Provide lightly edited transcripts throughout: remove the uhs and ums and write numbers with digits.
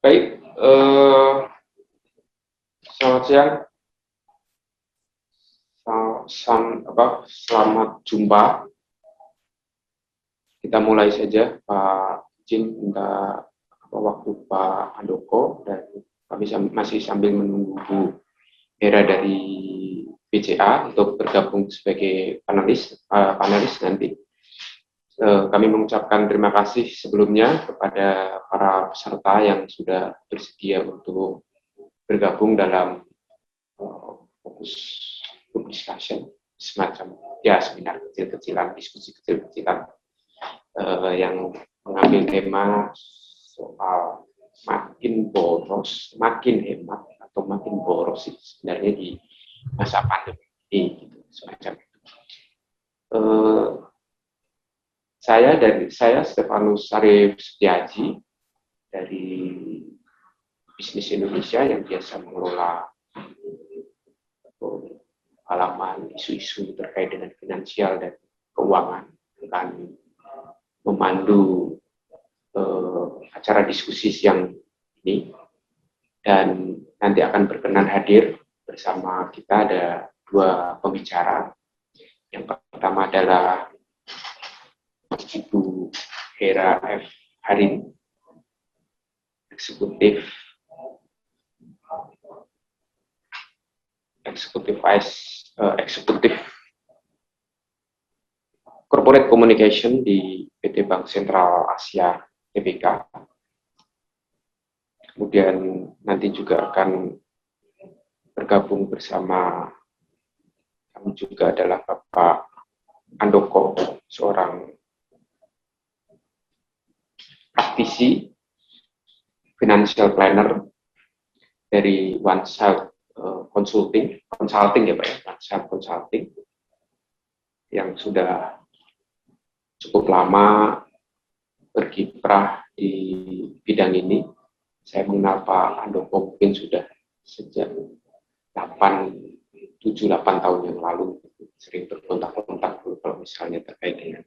Baik, selamat siang. Selamat jumpa. Kita mulai saja, Pak Izin minta waktu Pak Handoko, dan kami masih sambil menunggu Bu Hera dari BCA untuk bergabung sebagai panelis nanti. Kami mengucapkan terima kasih sebelumnya kepada para peserta yang sudah bersedia untuk bergabung dalam fokus group discussion, semacam ya seminar kecil-kecilan, diskusi kecil-kecilan yang mengambil tema soal makin boros, makin hemat atau makin boros sih sebenarnya di masa pandemi ini, gitu, semacam itu. Saya Stefanus Sarif Setiaji dari Bisnis Indonesia yang biasa mengelola halaman isu-isu terkait dengan finansial dan keuangan, akan memandu acara diskusi siang ini, dan nanti akan berkenan hadir bersama kita ada dua pembicara. Yang pertama adalah Ibu Hera F. Harin, Eksekutif Corporate Communication di PT Bank Sentral Asia Tbk. Kemudian nanti juga akan bergabung bersama kami juga adalah Bapak Handoko, seorang praktisi financial planner dari OneSight Consulting ya Pak ya, OneSight Consulting, yang sudah cukup lama berkiprah di bidang ini. Saya mengenal Pak Handoko mungkin sudah sejak 7-8 tahun yang lalu, sering berkontak-kontak kalau misalnya terkait dengan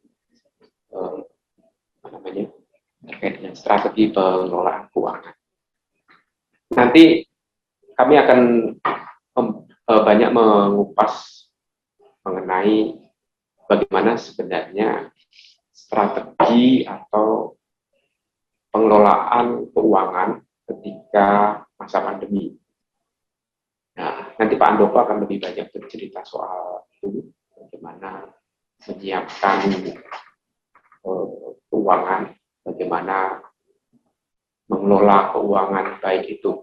terkait dengan strategi pengelolaan keuangan. Nanti kami akan banyak mengupas mengenai bagaimana sebenarnya strategi atau pengelolaan keuangan ketika masa pandemi. Nah, nanti Pak Handoko akan lebih banyak bercerita soal itu, bagaimana menyiapkan keuangan, bagaimana mengelola keuangan, baik itu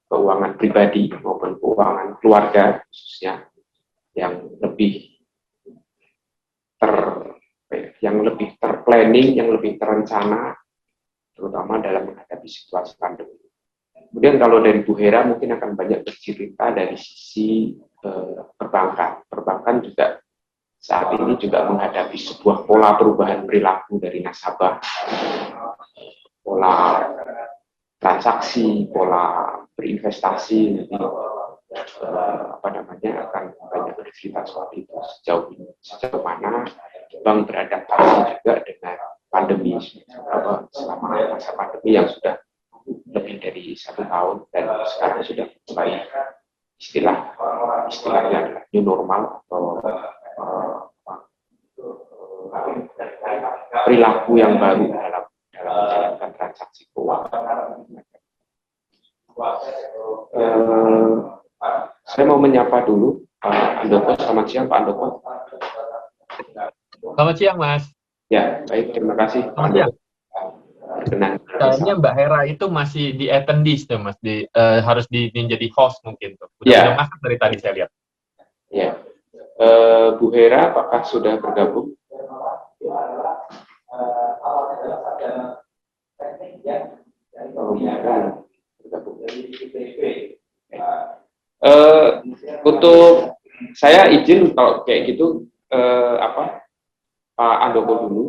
keuangan pribadi maupun keuangan keluarga, khususnya yang lebih terplanning, yang lebih terencana, terutama dalam menghadapi situasi pandemi. Kemudian kalau dari Bu Hera mungkin akan banyak bercerita dari sisi perbankan. Perbankan juga saat ini juga menghadapi sebuah pola perubahan perilaku dari nasabah, pola transaksi, pola berinvestasi, nanti akan banyak bercerita soal itu sejauh mana bank beradaptasi juga dengan pandemi selama masa pandemi yang sudah lebih dari 1 tahun, dan sekarang sudah mulai istilahnya adalah new normal atau perilaku yang baru dalam menjalankan transaksi keuangan. Saya mau menyapa dulu Pak Handoko. Selamat siang Pak Handoko. Selamat siang Mas. Ya, baik, terima kasih Pak Handoko. Kayaknya Mbak Hera itu masih di attendees tuh Mas, harus menjadi host mungkin tuh. Udah masuk dari tadi saya lihat. Ya, Bu Hera apakah sudah bergabung? Untuk saya izin kalau kayak gitu Pak Handoko dulu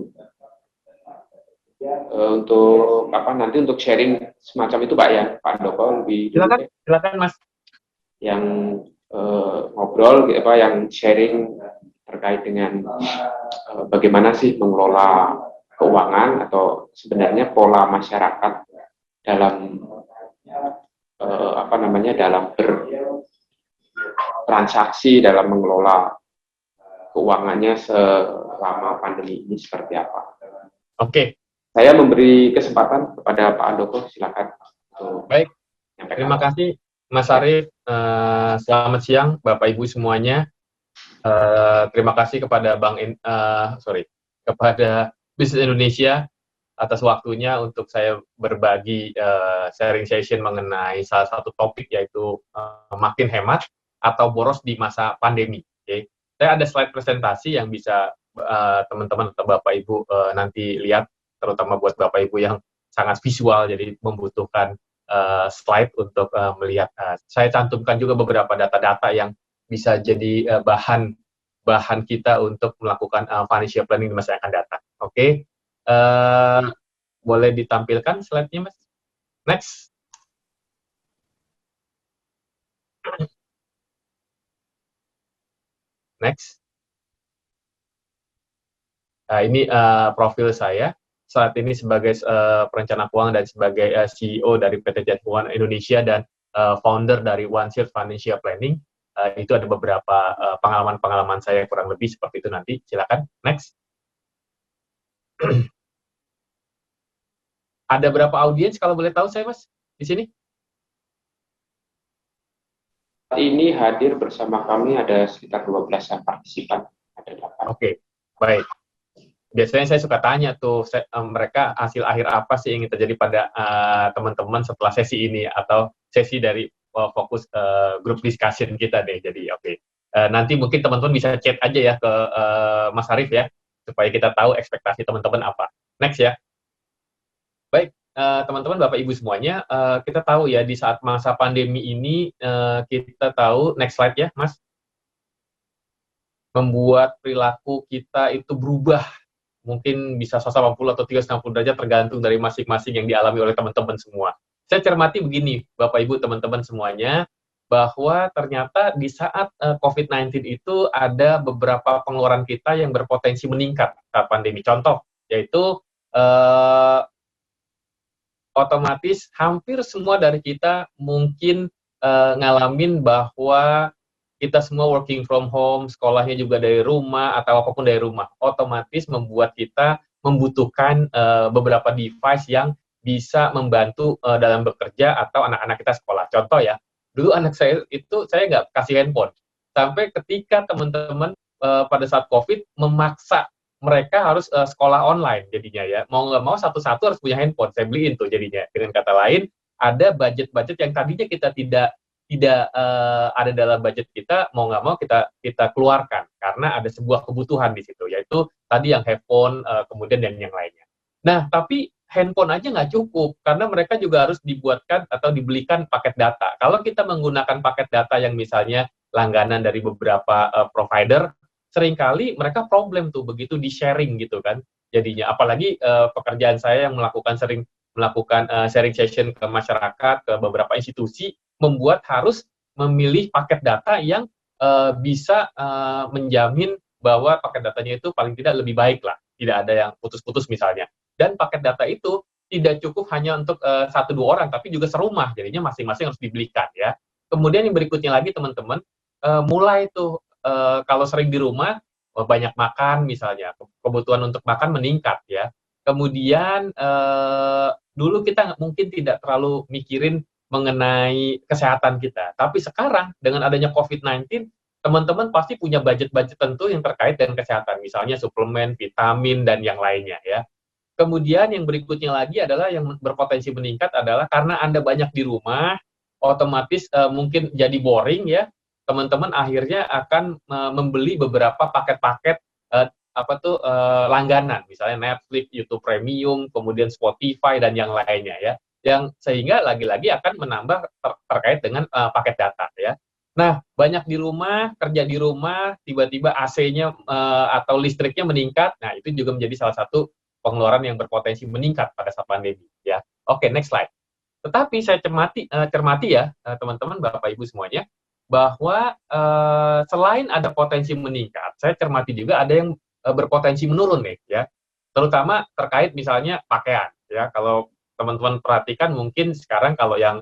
untuk nanti untuk sharing semacam itu Pak ya, Pak Handoko lebih dulu. Silakan Mas. Yang ngobrol yang sharing terkait dengan bagaimana sih mengelola keuangan atau sebenarnya pola masyarakat dalam dalam bertransaksi, dalam mengelola keuangannya selama pandemi ini seperti apa. Oke. Saya memberi kesempatan kepada Pak Andoko, silakan. Baik, terima kasih Mas Arief. Selamat siang Bapak Ibu semuanya. Terima kasih kepada kepada Bisnis Indonesia atas waktunya untuk saya berbagi sharing session mengenai salah satu topik, yaitu makin hemat atau boros di masa pandemi. Okay. Saya ada slide presentasi yang bisa teman-teman atau Bapak Ibu nanti lihat, terutama buat Bapak Ibu yang sangat visual, jadi membutuhkan slide untuk melihat. Saya cantumkan juga beberapa data-data yang bisa jadi bahan kita untuk melakukan financial planning di masa yang akan datang. Oke. Boleh ditampilkan slide-nya, Mas? Next. Next. Nah, ini profil saya saat ini sebagai perencana keuangan dan sebagai CEO dari PT Jasa Keuangan Indonesia dan founder dari OneShield Financial Planning. Itu ada beberapa pengalaman-pengalaman saya kurang lebih seperti itu nanti. Silakan. Next. Ada berapa audiens kalau boleh tahu saya, Mas, di sini? Ini hadir bersama kami ada sekitar 12 partisipan. Oke, baik. Biasanya saya suka tanya tuh, mereka hasil akhir apa sih yang ingin terjadi pada teman-teman setelah sesi ini, atau sesi dari fokus group discussion kita deh. Jadi oke. Nanti mungkin teman-teman bisa chat aja ya ke Mas Arief ya, supaya kita tahu ekspektasi teman-teman apa. Next ya. Baik, teman-teman, Bapak Ibu semuanya, kita tahu ya di saat masa pandemi ini, kita tahu, next slide ya, Mas, membuat perilaku kita itu berubah, mungkin bisa 180 atau 360 derajat tergantung dari masing-masing yang dialami oleh teman-teman semua. Saya cermati begini, Bapak Ibu teman-teman semuanya, bahwa ternyata di saat COVID-19 itu ada beberapa pengeluaran kita yang berpotensi meningkat saat pandemi. Contoh, yaitu otomatis hampir semua dari kita mungkin ngalamin bahwa kita semua working from home, sekolahnya juga dari rumah atau apapun dari rumah. Otomatis membuat kita membutuhkan beberapa device yang bisa membantu dalam bekerja atau anak-anak kita sekolah. Contoh ya, dulu anak saya itu saya nggak kasih handphone. Sampai ketika teman-teman pada saat COVID memaksa mereka harus sekolah online jadinya ya. Mau nggak mau satu-satu harus punya handphone. Saya beliin tuh jadinya. Dengan kata lain, ada budget-budget yang tadinya kita tidak ada dalam budget kita, mau nggak mau kita keluarkan karena ada sebuah kebutuhan di situ, yaitu tadi yang handphone, kemudian dan yang lainnya. Nah, tapi handphone aja nggak cukup karena mereka juga harus dibuatkan atau dibelikan paket data. Kalau kita menggunakan paket data yang misalnya langganan dari beberapa provider, seringkali mereka problem tuh begitu di sharing gitu kan jadinya, apalagi pekerjaan saya yang sering melakukan sharing session ke masyarakat, ke beberapa institusi, membuat harus memilih paket data yang bisa menjamin bahwa paket datanya itu paling tidak lebih baik lah, tidak ada yang putus-putus misalnya, dan paket data itu tidak cukup hanya untuk 1-2 orang, tapi juga serumah, jadinya masing-masing harus dibelikan ya. Kemudian yang berikutnya lagi teman-teman, mulai tuh kalau sering di rumah, banyak makan misalnya, kebutuhan untuk makan meningkat ya. Kemudian dulu kita mungkin tidak terlalu mikirin mengenai kesehatan kita, tapi sekarang dengan adanya COVID-19, teman-teman pasti punya budget-budget tentu yang terkait dengan kesehatan, misalnya suplemen, vitamin, dan yang lainnya ya. Kemudian yang berikutnya lagi adalah yang berpotensi meningkat adalah karena Anda banyak di rumah, otomatis mungkin jadi boring ya, teman-teman akhirnya akan membeli beberapa paket-paket langganan, misalnya Netflix, YouTube Premium, kemudian Spotify dan yang lainnya ya, yang sehingga lagi-lagi akan menambah terkait dengan paket data ya. Nah, banyak di rumah, kerja di rumah, tiba-tiba AC-nya atau listriknya meningkat, nah itu juga menjadi salah satu pengeluaran yang berpotensi meningkat pada saat pandemi ya. Oke, next slide. Tetapi saya cermati ya teman-teman, Bapak Ibu semuanya, bahwa selain ada potensi meningkat, saya cermati juga ada yang berpotensi menurun nih ya, terutama terkait misalnya pakaian ya. Kalau teman-teman perhatikan mungkin sekarang kalau yang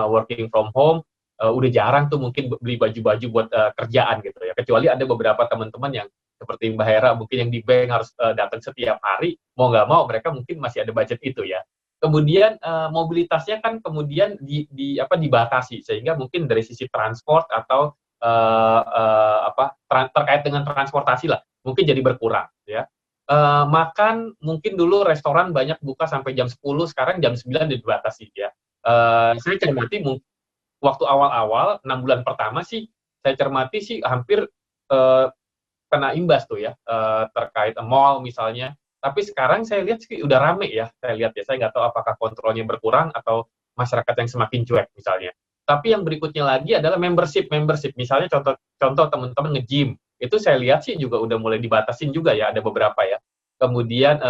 working from home udah jarang tuh mungkin beli baju-baju buat kerjaan gitu ya. Kecuali ada beberapa teman-teman yang seperti Mbak Hera mungkin yang di bank harus datang setiap hari, mau nggak mau mereka mungkin masih ada budget itu ya. Kemudian mobilitasnya kan kemudian dibatasi sehingga mungkin dari sisi transport atau terkait dengan transportasi lah mungkin jadi berkurang ya. Makan mungkin dulu restoran banyak buka sampai jam 10, sekarang jam 9 dibatasi ya. Saya cermati waktu awal-awal 6 bulan pertama sih saya cermati sih hampir kena imbas tuh ya, terkait mall misalnya. Tapi sekarang saya lihat sih udah rame ya, saya lihat ya. Saya nggak tahu apakah kontrolnya berkurang atau masyarakat yang semakin cuek misalnya. Tapi yang berikutnya lagi adalah membership. Misalnya contoh teman-teman nge-gym, itu saya lihat sih juga udah mulai dibatasin juga ya, ada beberapa ya. Kemudian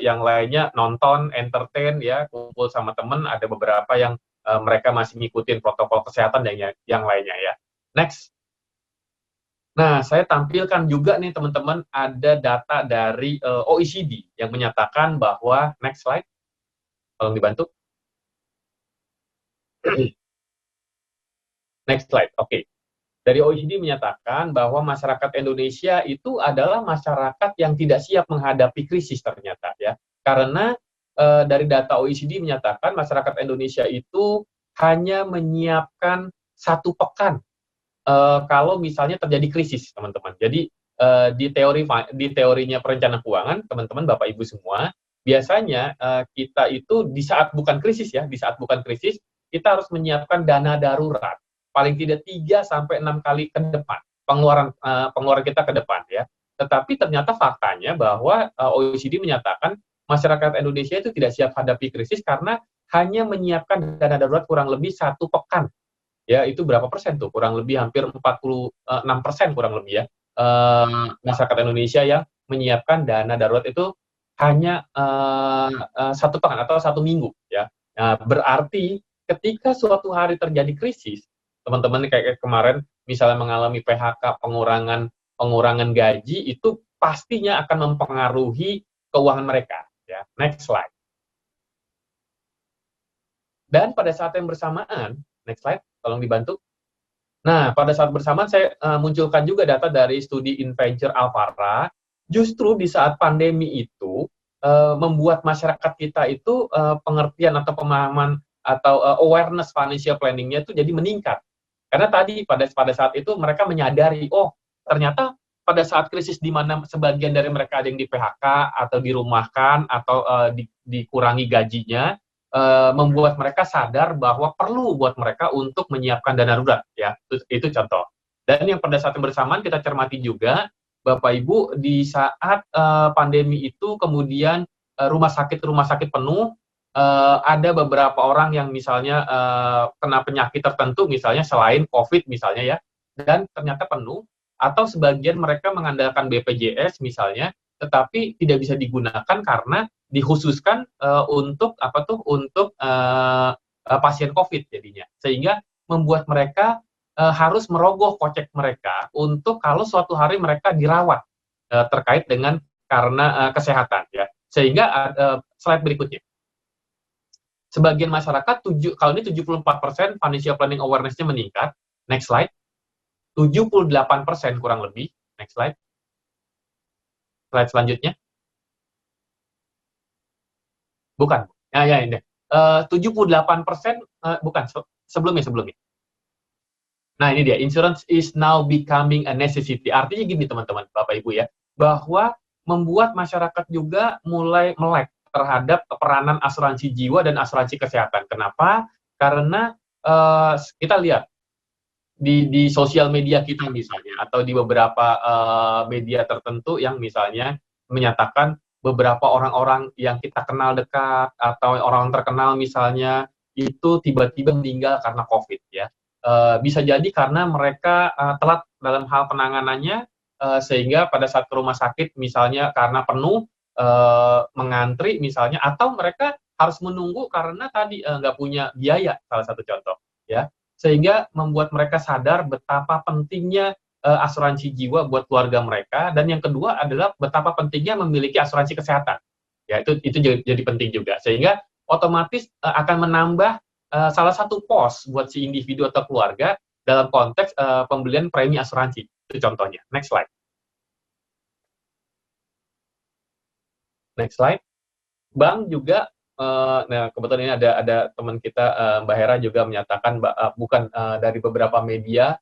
yang lainnya nonton, entertain ya, kumpul sama teman, ada beberapa yang mereka masih ngikutin protokol kesehatan dan yang lainnya ya. Next. Nah, saya tampilkan juga nih teman-teman ada data dari OECD yang menyatakan bahwa, next slide, tolong dibantu. Next slide, oke. Dari OECD menyatakan bahwa masyarakat Indonesia itu adalah masyarakat yang tidak siap menghadapi krisis ternyata ya. Karena dari data OECD menyatakan masyarakat Indonesia itu hanya menyiapkan 1 pekan kalau misalnya terjadi krisis, teman-teman. Jadi di teorinya perencanaan keuangan, teman-teman, Bapak Ibu semua, biasanya kita itu di saat bukan krisis ya, kita harus menyiapkan dana darurat paling tidak 3 sampai 6 kali ke depan pengeluaran kita ke depan ya. Tetapi ternyata faktanya bahwa OECD menyatakan masyarakat Indonesia itu tidak siap hadapi krisis karena hanya menyiapkan dana darurat kurang lebih 1 pekan. Ya, itu berapa persen tuh? Kurang lebih hampir 46% kurang lebih ya. Masyarakat Indonesia yang menyiapkan dana darurat itu hanya 1 pekan atau 1 minggu ya. Nah, berarti ketika suatu hari terjadi krisis, teman-teman kayak kemarin misalnya mengalami PHK, pengurangan gaji, itu pastinya akan mempengaruhi keuangan mereka ya. Next slide. Dan pada saat yang bersamaan, next slide, tolong dibantu. Nah, pada saat bersamaan saya munculkan juga data dari studi Inventure Alvara, justru di saat pandemi itu membuat masyarakat kita itu pengertian atau pemahaman atau awareness financial planning-nya itu jadi meningkat. Karena tadi pada saat itu mereka menyadari, oh ternyata pada saat krisis di mana sebagian dari mereka ada yang di PHK atau dirumahkan atau dikurangi gajinya, membuat mereka sadar bahwa perlu buat mereka untuk menyiapkan dana darurat ya, itu contoh. Dan yang pada saat yang bersamaan kita cermati juga Bapak Ibu di saat pandemi itu kemudian rumah sakit penuh, ada beberapa orang yang misalnya kena penyakit tertentu misalnya selain COVID misalnya ya, dan ternyata penuh, atau sebagian mereka mengandalkan BPJS misalnya, tetapi tidak bisa digunakan karena dikhususkan untuk pasien COVID jadinya, sehingga membuat mereka harus merogoh kocek mereka untuk kalau suatu hari mereka dirawat terkait dengan karena kesehatan ya. Sehingga slide berikutnya, sebagian masyarakat kalau ini 74% financial planning awareness-nya meningkat. Next slide. 78% kurang lebih. Next slide. Slide selanjutnya. Bukan. Ya ini. 78% bukan, sebelumnya. Nah, ini dia, insurance is now becoming a necessity. Artinya gini teman-teman, Bapak Ibu ya, bahwa membuat masyarakat juga mulai melek terhadap peranan asuransi jiwa dan asuransi kesehatan. Kenapa? Karena kita lihat di sosial media kita misalnya, atau di beberapa media tertentu yang misalnya menyatakan beberapa orang-orang yang kita kenal dekat atau orang terkenal misalnya itu tiba-tiba meninggal karena COVID ya. Bisa jadi karena mereka telat dalam hal penanganannya, sehingga pada saat ke rumah sakit misalnya karena penuh mengantri misalnya, atau mereka harus menunggu karena tadi nggak punya biaya, salah satu contoh ya, sehingga membuat mereka sadar betapa pentingnya asuransi jiwa buat keluarga mereka, dan yang kedua adalah betapa pentingnya memiliki asuransi kesehatan ya, itu jadi penting juga, sehingga otomatis akan menambah salah satu pos buat si individu atau keluarga dalam konteks pembelian premi asuransi. Itu contohnya. Next slide. Next slide. Bank juga, nah kebetulan ini ada teman kita Mbak Hera juga menyatakan bukan dari beberapa media,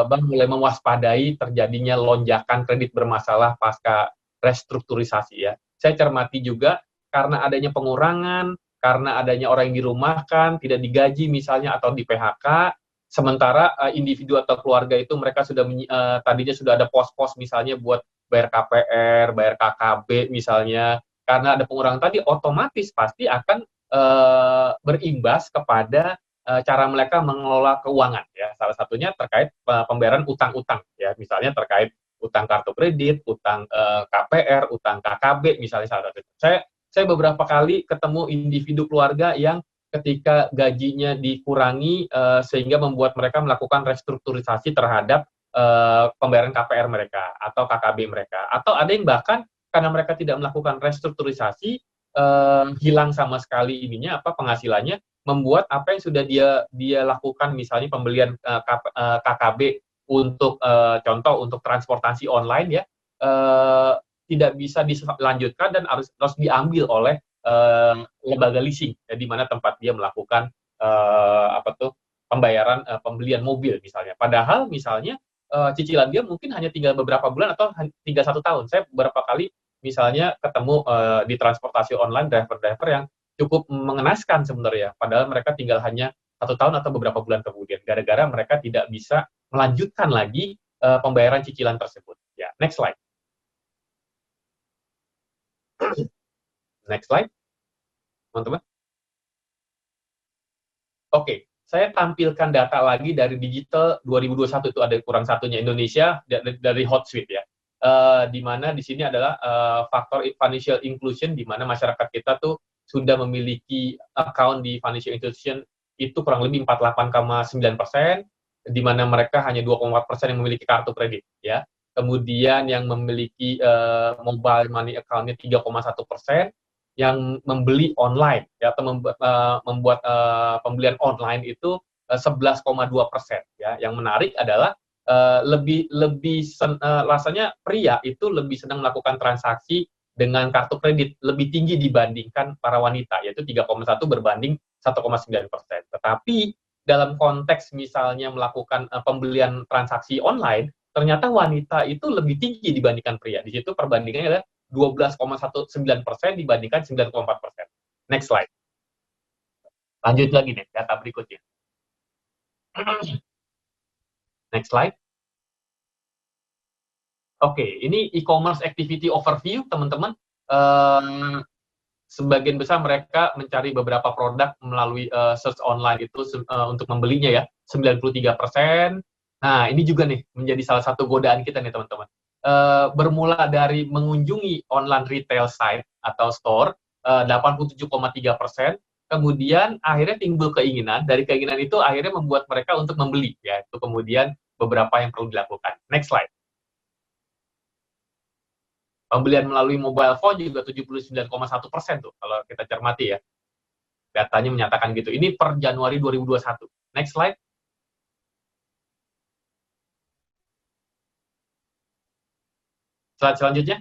Bank mulai mewaspadai terjadinya lonjakan kredit bermasalah pasca restrukturisasi ya. Saya cermati juga karena adanya pengurangan, karena adanya orang yang dirumahkan, tidak digaji misalnya atau di PHK, sementara individu atau keluarga itu mereka sudah tadinya sudah ada pos-pos misalnya buat bayar KPR, bayar KKB misalnya, karena ada pengurangan tadi otomatis pasti akan berimbas kepada cara mereka mengelola keuangan ya, salah satunya terkait pembayaran utang-utang ya, misalnya terkait utang kartu kredit, utang KPR, utang KKB misalnya salah satu. Saya beberapa kali ketemu individu keluarga yang ketika gajinya dikurangi sehingga membuat mereka melakukan restrukturisasi terhadap pembayaran KPR mereka atau KKB mereka, atau ada yang bahkan karena mereka tidak melakukan restrukturisasi hilang sama sekali penghasilannya, membuat apa yang sudah dia lakukan misalnya pembelian KKB untuk contoh untuk transportasi online ya tidak bisa dilanjutkan dan harus diambil oleh lembaga leasing ya, di mana tempat dia melakukan pembayaran pembelian mobil misalnya, padahal misalnya cicilan dia mungkin hanya tinggal beberapa bulan atau tinggal 1 tahun. Saya beberapa kali misalnya ketemu di transportasi online driver-driver yang cukup mengenaskan sebenarnya, padahal mereka tinggal hanya 1 tahun atau beberapa bulan kemudian, gara-gara mereka tidak bisa melanjutkan lagi pembayaran cicilan tersebut. Ya, next slide. Next slide, teman-teman. Oke, saya tampilkan data lagi dari Digital 2021, itu ada kurang satunya Indonesia dari Hotsuite ya. Di mana di sini adalah faktor financial inclusion, di mana masyarakat kita tuh sudah memiliki account di financial institution itu kurang lebih 48,9%, di mana mereka hanya 2,4% yang memiliki kartu kredit ya. Kemudian yang memiliki mobile money account-nya 3,1%, yang membeli online ya, atau membuat pembelian online itu 11,2% ya. Yang menarik adalah rasanya pria itu lebih senang melakukan transaksi dengan kartu kredit lebih tinggi dibandingkan para wanita, yaitu 3,1 berbanding 1,9%. Tetapi dalam konteks misalnya melakukan pembelian transaksi online, ternyata wanita itu lebih tinggi dibandingkan pria. Di situ perbandingannya adalah 12,19% dibandingkan 9,4%. Next slide. Lanjut lagi nih, data berikutnya. Next slide. Oke, ini e-commerce activity overview, teman-teman. Sebagian besar mereka mencari beberapa produk melalui search online itu untuk membelinya ya, 93%. Nah, ini juga nih menjadi salah satu godaan kita nih, teman-teman. Bermula dari mengunjungi online retail site atau store, 87,3%. Kemudian akhirnya timbul keinginan, dari keinginan itu akhirnya membuat mereka untuk membeli, ya. Itu kemudian beberapa yang perlu dilakukan. Next slide. Pembelian melalui mobile phone juga 79,1% tuh, kalau kita cermati ya. Datanya menyatakan gitu. Ini per Januari 2021. Next slide. Slide selanjutnya.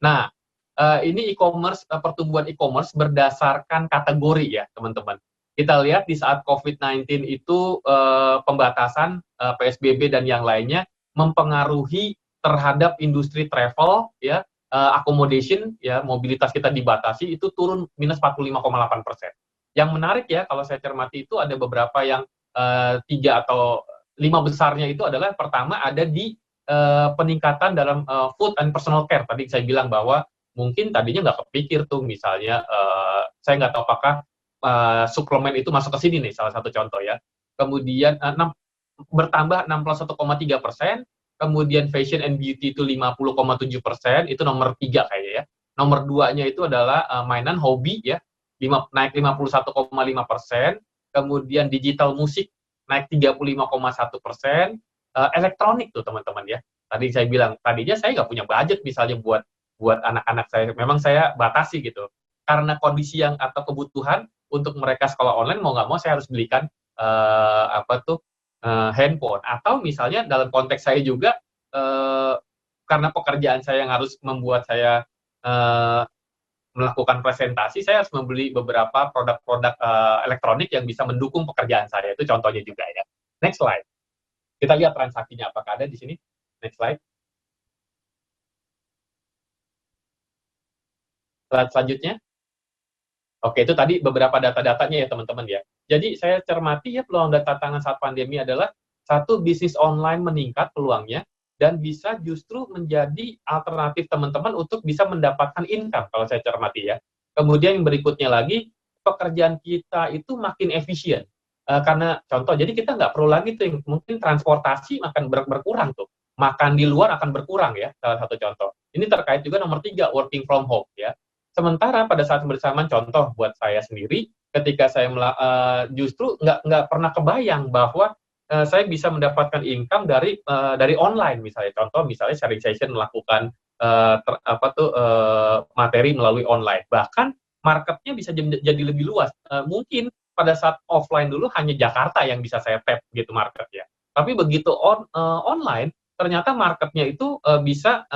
Nah, ini e-commerce, pertumbuhan e-commerce berdasarkan kategori ya, teman-teman. Kita lihat di saat COVID-19 itu pembatasan PSBB dan yang lainnya mempengaruhi terhadap industri travel ya, accommodation ya, mobilitas kita dibatasi, itu turun minus 45,8%. Yang menarik ya, kalau saya cermati itu ada beberapa yang 3 atau 5 besarnya itu adalah pertama ada di peningkatan dalam food and personal care. Tadi saya bilang bahwa mungkin tadinya nggak kepikir tuh misalnya saya nggak tahu apakah suplemen itu masuk ke sini nih, salah satu contoh ya. Kemudian bertambah 61,3%, kemudian fashion and beauty itu 50,7%, itu nomor 3 kayaknya ya. Nomor 2-nya itu adalah mainan hobi ya, naik 51,5%, kemudian digital musik naik 35,1%, elektronik tuh teman-teman ya. Tadi saya bilang, tadinya saya nggak punya budget misalnya buat buat anak-anak saya. Memang saya batasi gitu. Karena kondisi yang atau kebutuhan untuk mereka sekolah online, mau nggak mau saya harus belikan handphone. Atau misalnya dalam konteks saya juga, karena pekerjaan saya yang harus membuat saya melakukan presentasi, saya harus membeli beberapa produk-produk elektronik yang bisa mendukung pekerjaan saya. Itu contohnya juga ya. Next slide. Kita lihat transaksinya apakah ada di sini. Next slide. Slide selanjutnya. Oke, itu tadi beberapa data-datanya ya teman-teman ya. Jadi saya cermati ya peluang data tangan saat pandemi adalah satu, bisnis online meningkat peluangnya dan bisa justru menjadi alternatif teman-teman untuk bisa mendapatkan income kalau saya cermati ya. Kemudian yang berikutnya lagi, pekerjaan kita itu makin efisien. Karena contoh, jadi kita nggak perlu lagi tuh mungkin transportasi akan berkurang tuh. Makan di luar akan berkurang ya, salah satu contoh. Ini terkait juga nomor 3, working from home ya. Sementara pada saat bersamaan, contoh buat saya sendiri, ketika saya justru nggak pernah kebayang bahwa saya bisa mendapatkan income dari online misalnya. Contoh misalnya sharing session melakukan materi melalui online. Bahkan marketnya bisa jadi lebih luas. Mungkin pada saat offline dulu hanya Jakarta yang bisa saya tap gitu marketnya. Tapi begitu online, ternyata marketnya itu bisa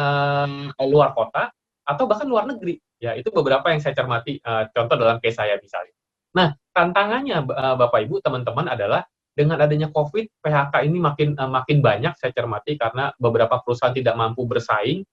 luar kota atau bahkan luar negeri. Ya, itu beberapa yang saya cermati, contoh dalam case saya misalnya. Nah, tantangannya Bapak Ibu, teman-teman adalah dengan adanya COVID, PHK ini makin banyak saya cermati karena beberapa perusahaan tidak mampu bersaing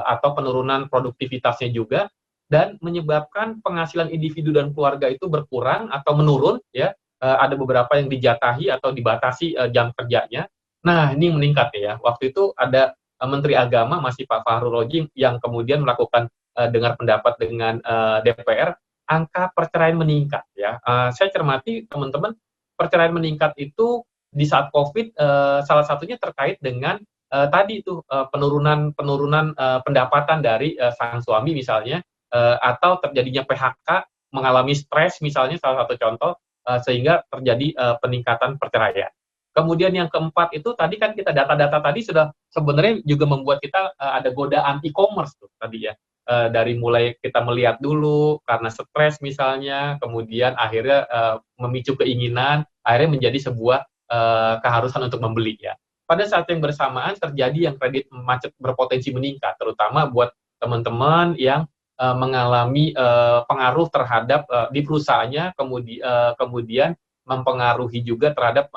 atau penurunan produktivitasnya juga dan menyebabkan penghasilan individu dan keluarga itu berkurang atau menurun ya. Ada beberapa yang dijatahi atau dibatasi jam kerjanya. Nah, ini meningkat ya. Waktu itu ada Menteri Agama masih Pak Fahrul Raji yang kemudian melakukan dengar pendapat dengan DPR, angka perceraian meningkat ya. Saya cermati teman-teman, perceraian meningkat itu di saat COVID salah satunya terkait dengan tadi itu penurunan pendapatan dari sang suami misalnya, atau terjadinya PHK, mengalami stres misalnya salah satu contoh, sehingga terjadi peningkatan perceraian. Kemudian yang keempat itu tadi kan kita data-data tadi sudah sebenarnya juga membuat kita ada godaan e-commerce tuh tadi ya. Dari mulai kita melihat dulu karena stres misalnya, kemudian akhirnya memicu keinginan, akhirnya menjadi sebuah keharusan untuk membeli ya. Pada saat yang bersamaan terjadi yang kredit macet berpotensi meningkat, terutama buat teman-teman yang mengalami pengaruh terhadap di perusahaannya, kemudian mempengaruhi juga terhadap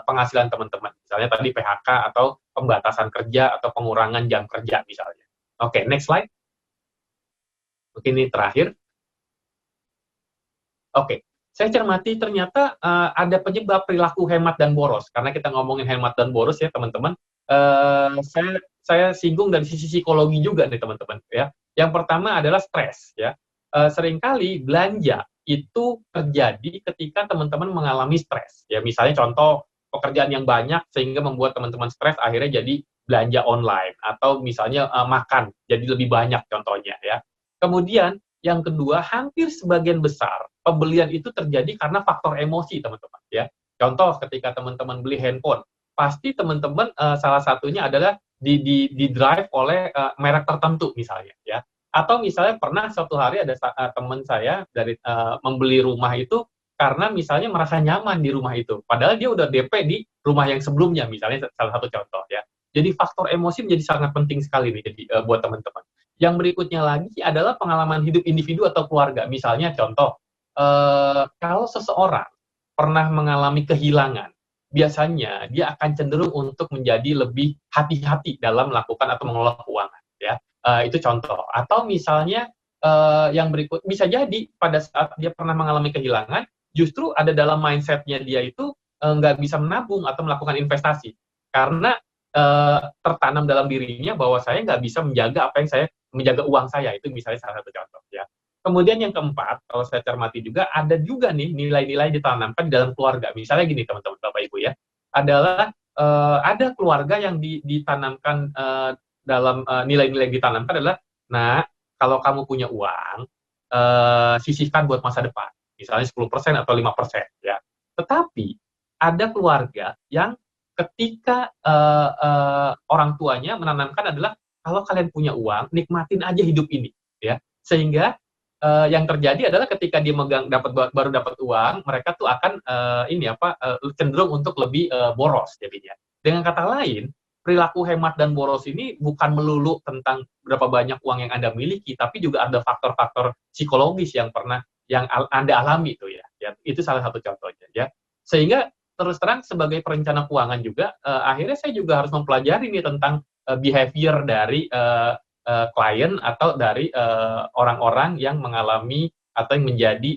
penghasilan teman-teman. Misalnya tadi PHK atau pembatasan kerja atau pengurangan jam kerja misalnya. Oke, next slide. Mungkin ini terakhir. Oke, saya cermati ternyata ada penyebab perilaku hemat dan boros. Karena kita ngomongin hemat dan boros ya teman-teman. Saya singgung dari sisi psikologi juga nih teman-teman ya. Yang pertama adalah stres ya. Seringkali belanja itu terjadi ketika teman-teman mengalami stres. Ya misalnya contoh pekerjaan yang banyak sehingga membuat teman-teman stres akhirnya jadi belanja online atau misalnya makan jadi lebih banyak contohnya ya. Kemudian yang kedua, hampir sebagian besar pembelian itu terjadi karena faktor emosi teman-teman ya. Contoh ketika teman-teman beli handphone, pasti teman-teman salah satunya adalah di drive oleh merek tertentu misalnya ya. Atau misalnya pernah suatu hari ada teman saya dari membeli rumah itu karena misalnya merasa nyaman di rumah itu. Padahal dia udah DP di rumah yang sebelumnya misalnya salah satu contoh ya. Jadi faktor emosi menjadi sangat penting sekali nih jadi buat teman-teman. Yang berikutnya lagi adalah pengalaman hidup individu atau keluarga. Misalnya contoh, kalau seseorang pernah mengalami kehilangan, biasanya dia akan cenderung untuk menjadi lebih hati-hati dalam melakukan atau mengelola keuangan. Ya, itu contoh. Atau misalnya yang berikut bisa jadi pada saat dia pernah mengalami kehilangan, justru ada dalam mindset-nya dia itu nggak bisa menabung atau melakukan investasi karena tertanam dalam dirinya bahwa saya nggak bisa menjaga uang saya, itu misalnya salah satu contoh ya. Kemudian yang keempat, kalau saya cermati juga ada juga nih nilai-nilai ditanamkan dalam keluarga. Misalnya gini teman-teman Bapak Ibu ya, adalah ada keluarga yang ditanamkan dalam nilai-nilai ditanamkan adalah, nah kalau kamu punya uang, sisihkan buat masa depan, misalnya 10% atau 5% ya. Tetapi ada keluarga yang ketika orang tuanya menanamkan adalah kalau kalian punya uang, nikmatin aja hidup ini, ya. Sehingga yang terjadi adalah ketika dia baru dapat uang, mereka tuh akan cenderung untuk lebih boros jadinya. Dengan kata lain, perilaku hemat dan boros ini bukan melulu tentang berapa banyak uang yang Anda miliki, tapi juga ada faktor-faktor psikologis yang Anda alami tuh ya. Itu salah satu contohnya ya. Sehingga terus terang sebagai perencana keuangan juga akhirnya saya juga harus mempelajari nih tentang behavior dari klien atau dari orang-orang yang mengalami atau yang menjadi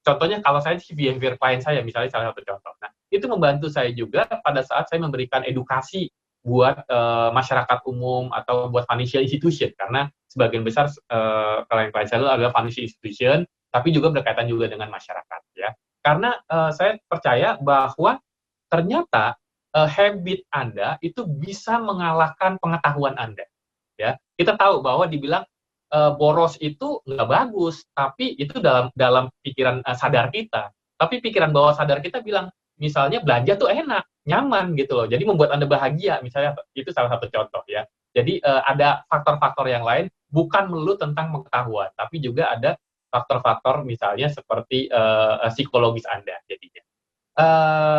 contohnya kalau saya sih behavior klien saya misalnya salah satu contoh. Nah, itu membantu saya juga pada saat saya memberikan edukasi buat masyarakat umum atau buat financial institution karena sebagian besar klien-klien saya adalah financial institution tapi juga berkaitan juga dengan masyarakat ya. Karena saya percaya bahwa ternyata habit Anda itu bisa mengalahkan pengetahuan Anda. Ya, kita tahu bahwa dibilang boros itu nggak bagus, tapi itu dalam pikiran sadar kita. Tapi pikiran bawah sadar kita bilang, misalnya belanja tuh enak, nyaman gitu loh. Jadi membuat Anda bahagia, misalnya itu salah satu contoh ya. Jadi ada faktor-faktor yang lain, bukan melulu tentang pengetahuan, tapi juga ada faktor-faktor misalnya seperti psikologis Anda jadinya.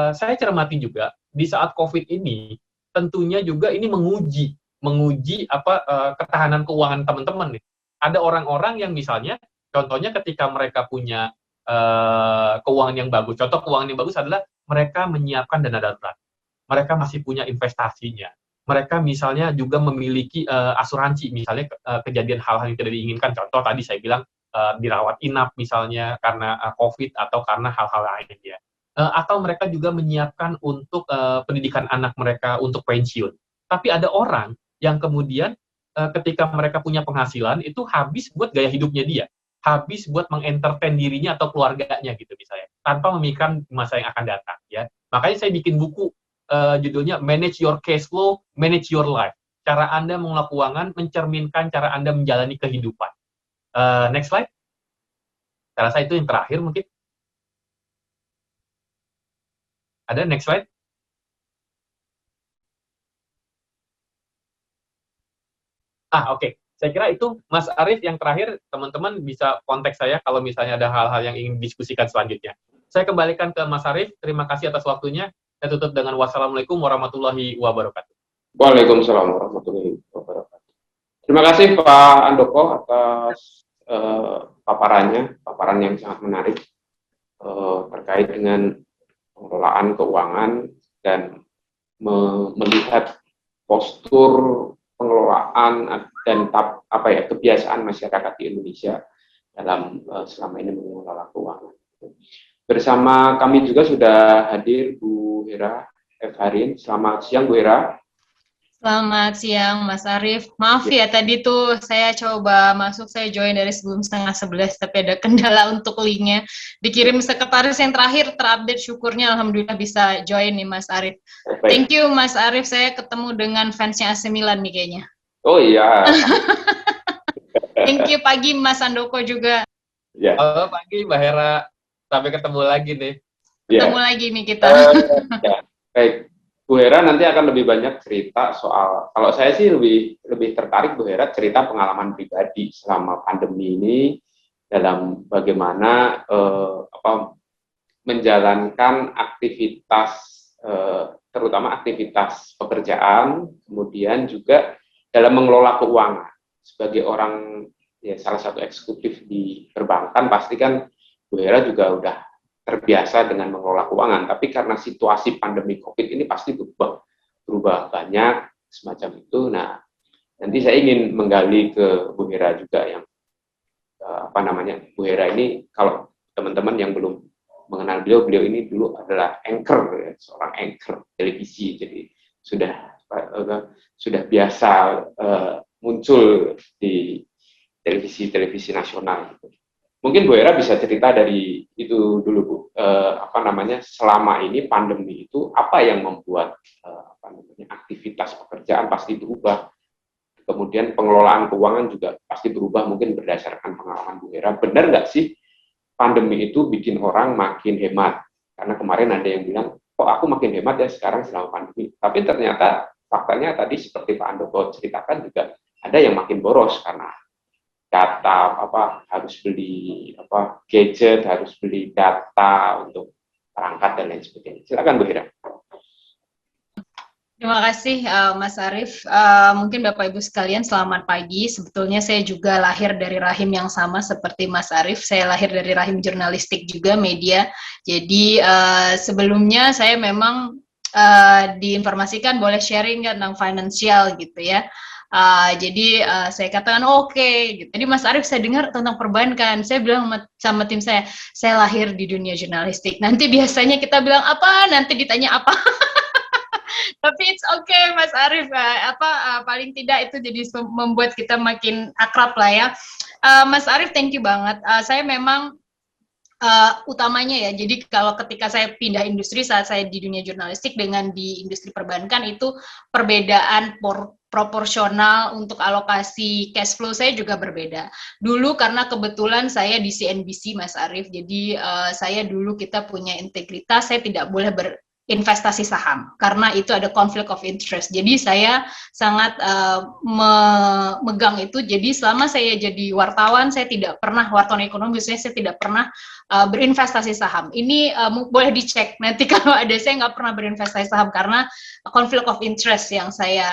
Saya cermati juga di saat COVID ini, tentunya juga ini menguji ketahanan keuangan teman-teman nih. Ada orang-orang yang misalnya, contohnya ketika mereka punya keuangan yang bagus. Contoh keuangan yang bagus adalah mereka menyiapkan dana darurat. Mereka masih punya investasinya. Mereka misalnya juga memiliki asuransi, misalnya kejadian hal-hal yang tidak diinginkan. Contoh tadi saya bilang dirawat inap misalnya karena COVID atau karena hal-hal lain ya. Atau mereka juga menyiapkan untuk pendidikan anak mereka untuk pensiun. Tapi ada orang yang kemudian ketika mereka punya penghasilan itu habis buat gaya hidupnya dia, habis buat mengentertain dirinya atau keluarganya gitu misalnya, tanpa memikirkan masa yang akan datang ya. Makanya saya bikin buku judulnya Manage Your Cash Flow, Manage Your Life. Cara Anda mengelola keuangan mencerminkan cara Anda menjalani kehidupan. Next slide. Saya rasa itu yang terakhir mungkin. Ada next slide? Oke. Saya kira itu Mas Arief yang terakhir, teman-teman bisa kontak saya kalau misalnya ada hal-hal yang ingin diskusikan selanjutnya. Saya kembalikan ke Mas Arief, terima kasih atas waktunya. Saya tutup dengan wassalamualaikum warahmatullahi wabarakatuh. Waalaikumsalam warahmatullahi wabarakatuh. Terima kasih Pak Andoko atas paparan yang sangat menarik terkait dengan pengelolaan keuangan dan melihat postur pengelolaan dan kebiasaan masyarakat di Indonesia dalam selama ini mengelola keuangan. Bersama kami juga sudah hadir Bu Hera F. Harin. Selamat siang Bu Hera. Selamat siang Mas Arief. Maaf ya tadi tuh saya coba masuk, saya join dari sebelum 10:30 tapi ada kendala untuk linknya. Dikirim sekretaris yang terakhir terupdate, syukurnya alhamdulillah bisa join nih Mas Arief. Thank you Mas Arief, saya ketemu dengan fansnya AC Milan nih kayaknya. Oh iya. Thank you pagi Mas Andoko juga. Ya. Halo pagi Mbak Hera, sampai ketemu lagi nih. Ketemu lagi nih kita. Ya. Baik. Bu Hera nanti akan lebih banyak cerita soal, kalau saya sih lebih tertarik Bu Hera cerita pengalaman pribadi selama pandemi ini dalam bagaimana menjalankan aktivitas terutama aktivitas pekerjaan, kemudian juga dalam mengelola keuangan. Sebagai orang ya salah satu eksekutif di perbankan, pasti kan Bu Hera juga udah terbiasa dengan mengelola keuangan, tapi karena situasi pandemi COVID ini pasti berubah banyak semacam itu. Nah, nanti saya ingin menggali ke Bu Hera juga yang Bu Hera ini kalau teman-teman yang belum mengenal beliau ini dulu adalah anchor, ya, seorang anchor televisi, jadi sudah biasa muncul di televisi nasional. Mungkin Bu Hera bisa cerita dari itu dulu Bu, selama ini pandemi itu apa yang membuat aktivitas pekerjaan pasti berubah, kemudian pengelolaan keuangan juga pasti berubah mungkin berdasarkan pengalaman Bu Hera. Benar nggak sih pandemi itu bikin orang makin hemat? Karena kemarin ada yang bilang, kok aku makin hemat ya sekarang selama pandemi, tapi ternyata faktanya tadi seperti Pak Andoko ceritakan juga ada yang makin boros karena data harus beli gadget, harus beli data untuk perangkat dan lain sebagainya. Silakan Bu Hira. Terima kasih Mas Arief. Mungkin Bapak Ibu sekalian selamat pagi. Sebetulnya saya juga lahir dari rahim yang sama seperti Mas Arief. Saya lahir dari rahim jurnalistik juga, media. Jadi sebelumnya saya memang diinformasikan boleh sharing tentang finansial gitu ya. Jadi saya katakan oke. Gitu. Jadi Mas Arief saya dengar tentang perbankan. Saya bilang sama tim saya lahir di dunia jurnalistik. Nanti biasanya kita bilang apa? Nanti ditanya apa? Tapi it's okay Mas Arief, paling tidak itu jadi membuat kita makin akrab lah ya. Mas Arief, thank you banget. Saya memang utamanya ya, jadi kalau ketika saya pindah industri saat saya di dunia jurnalistik dengan di industri perbankan itu perbedaan proporsional untuk alokasi cash flow saya juga berbeda. Dulu karena kebetulan saya di CNBC Mas Arief, jadi saya dulu kita punya integritas, saya tidak boleh investasi saham karena itu ada conflict of interest. Jadi saya sangat memegang itu. Jadi selama saya jadi wartawan, saya tidak pernah wartawan ekonomi, saya tidak pernah berinvestasi saham. Ini boleh dicek nanti kalau ada, saya nggak pernah berinvestasi saham karena conflict of interest yang saya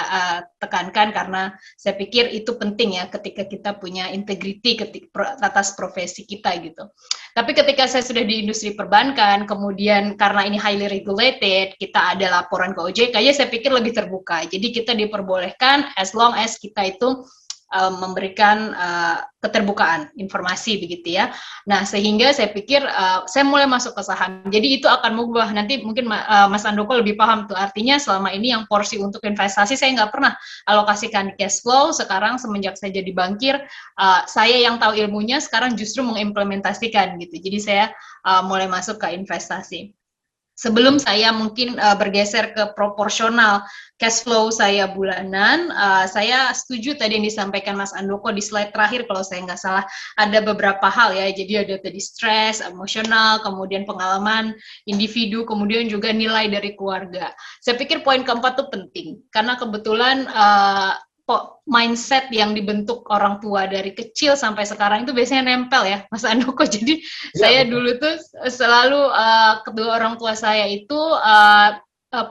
tekankan karena saya pikir itu penting ya ketika kita punya integriti atas profesi kita gitu. Tapi ketika saya sudah di industri perbankan, kemudian karena ini highly regulated, kita ada laporan ke OJK, ya saya pikir lebih terbuka. Jadi kita diperbolehkan as long as kita itu memberikan keterbukaan informasi begitu ya. Nah sehingga saya pikir saya mulai masuk ke saham. Jadi itu akan mengubah nanti mungkin Mas Andoko lebih paham tuh. Artinya selama ini yang porsi untuk investasi saya nggak pernah alokasikan cash flow. Sekarang semenjak saya jadi bankir, saya yang tahu ilmunya sekarang justru mengimplementasikan gitu. Jadi saya mulai masuk ke investasi. Sebelum saya mungkin bergeser ke proporsional cash flow saya bulanan, saya setuju tadi yang disampaikan Mas Andoko di slide terakhir kalau saya nggak salah, ada beberapa hal ya, jadi ada tadi stres, emosional, kemudian pengalaman individu, kemudian juga nilai dari keluarga. Saya pikir poin keempat itu penting, karena kebetulan mindset yang dibentuk orang tua dari kecil sampai sekarang itu biasanya nempel ya Mas Andoko. Jadi saya dulu tuh selalu kedua orang tua saya itu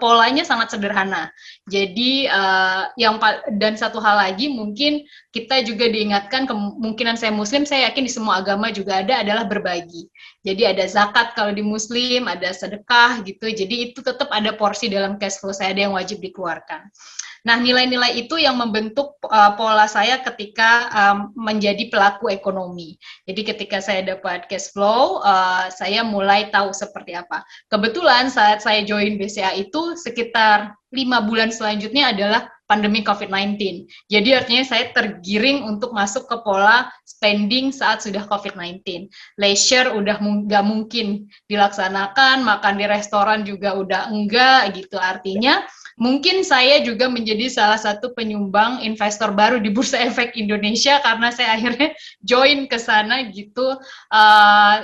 polanya sangat sederhana. Jadi dan satu hal lagi mungkin kita juga diingatkan kemungkinan saya muslim, saya yakin di semua agama juga ada, adalah berbagi. Jadi ada zakat kalau di muslim, ada sedekah gitu. Jadi itu tetap ada porsi dalam cash flow saya, ada yang wajib dikeluarkan. Nah, nilai-nilai itu yang membentuk pola saya ketika menjadi pelaku ekonomi. Jadi ketika saya dapat cash flow, saya mulai tahu seperti apa. Kebetulan saat saya join BCA itu sekitar 5 bulan selanjutnya adalah pandemi COVID-19. Jadi artinya saya tergiring untuk masuk ke pola spending saat sudah COVID-19. Leisure udah nggak mungkin dilaksanakan, makan di restoran juga udah enggak gitu. Artinya mungkin saya juga menjadi salah satu penyumbang investor baru di Bursa Efek Indonesia karena saya akhirnya join ke sana gitu,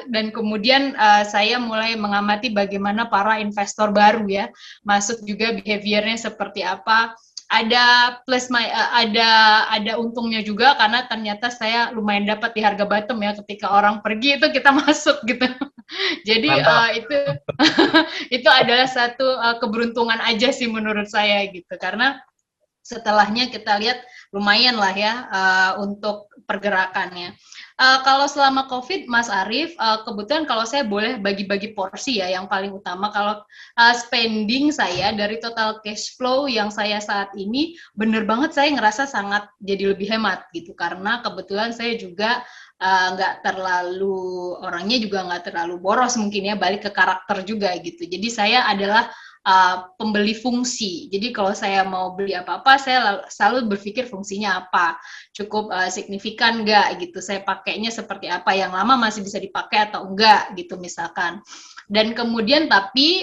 dan kemudian saya mulai mengamati bagaimana para investor baru ya masuk juga behaviornya seperti apa. Ada plus ada untungnya juga karena ternyata saya lumayan dapat di harga bottom ya, ketika orang pergi itu kita masuk gitu. Jadi itu adalah satu keberuntungan aja sih menurut saya gitu, karena setelahnya kita lihat lumayan lah ya untuk pergerakannya. Kalau selama COVID, Mas Arief, kebetulan kalau saya boleh bagi-bagi porsi ya, yang paling utama kalau spending saya dari total cash flow yang saya saat ini, bener banget saya ngerasa sangat jadi lebih hemat gitu, karena kebetulan saya juga nggak terlalu, orangnya juga nggak terlalu boros mungkin ya, balik ke karakter juga gitu. Jadi saya adalah pembeli fungsi. Jadi kalau saya mau beli apa-apa, saya selalu berpikir fungsinya apa, cukup signifikan nggak gitu, saya pakainya seperti apa, yang lama masih bisa dipakai atau enggak gitu misalkan. Dan kemudian tapi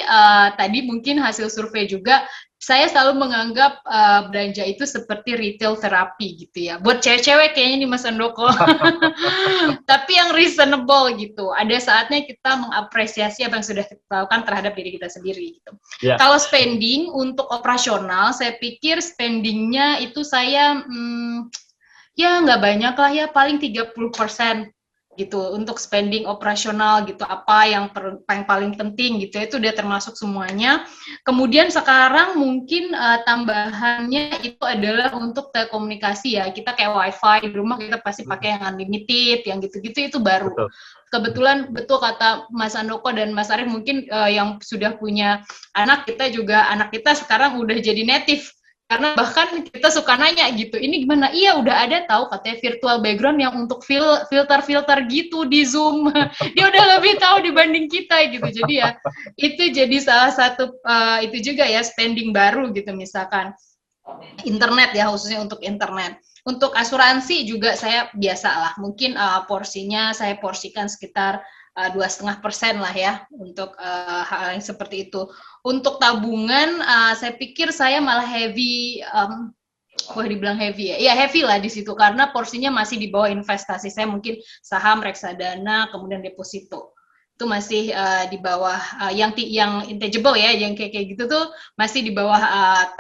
tadi mungkin hasil survei juga saya selalu menganggap belanja itu seperti retail terapi gitu ya. Buat cewek-cewek kayaknya nih Mas Andoko. Tapi yang reasonable gitu. Ada saatnya kita mengapresiasi apa yang sudah kita lakukan terhadap diri kita sendiri gitu. Ya. Kalau spending untuk operasional, saya pikir spendingnya itu saya ya nggak banyak lah ya, paling 30% gitu untuk spending operasional gitu, apa yang paling penting gitu, itu udah termasuk semuanya. Kemudian sekarang mungkin tambahannya itu adalah untuk telekomunikasi ya, kita kayak wifi di rumah kita pasti pakai yang unlimited, yang gitu-gitu itu baru. Betul. Kebetulan betul kata Mas Andoko dan Mas Arief, mungkin yang sudah punya anak, anak kita sekarang udah jadi native. Karena bahkan kita suka nanya gitu, ini gimana? Iya udah ada tahu katanya virtual background yang untuk filter-filter gitu di Zoom. Dia udah lebih tahu dibanding kita gitu. Jadi ya itu jadi salah satu itu juga ya spending baru gitu, misalkan internet ya, khususnya untuk internet. Untuk asuransi juga saya biasa lah, mungkin porsinya saya porsikan sekitar 2,5% lah ya untuk hal yang seperti itu. Untuk tabungan, saya pikir saya malah heavy, dibilang heavy ya, ya heavy lah di situ karena porsinya masih di bawah investasi saya, mungkin saham, reksadana, kemudian deposito. Itu masih di bawah yang intangible ya, yang kayak gitu tuh masih di bawah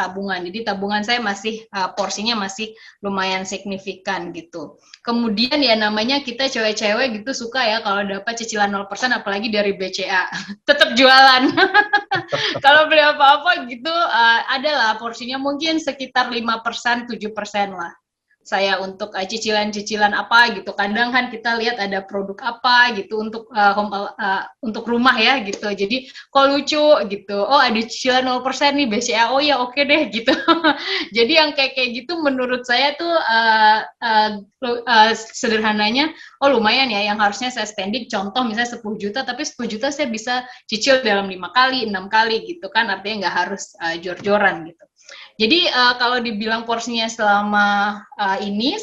tabungan. Jadi tabungan saya masih porsinya masih lumayan signifikan gitu. Kemudian ya namanya kita cewek-cewek gitu suka ya kalau dapat cicilan 0% apalagi dari BCA. Tetap jualan. Kalau beli apa-apa gitu adalah porsinya mungkin sekitar 5%, 7% lah. Saya untuk cicilan-cicilan apa gitu. Kadang kan kita lihat ada produk apa gitu untuk untuk rumah ya gitu. Jadi kok lucu gitu. Oh, ada cicilan 0% nih BCA. Oh ya oke deh gitu. Jadi yang kayak gitu menurut saya tuh sederhananya lumayan ya, yang harusnya saya spending contoh misalnya 10 juta tapi 10 juta saya bisa cicil dalam 5 kali, 6 kali gitu kan. Artinya nggak harus jor-joran gitu. Jadi kalau dibilang porsinya selama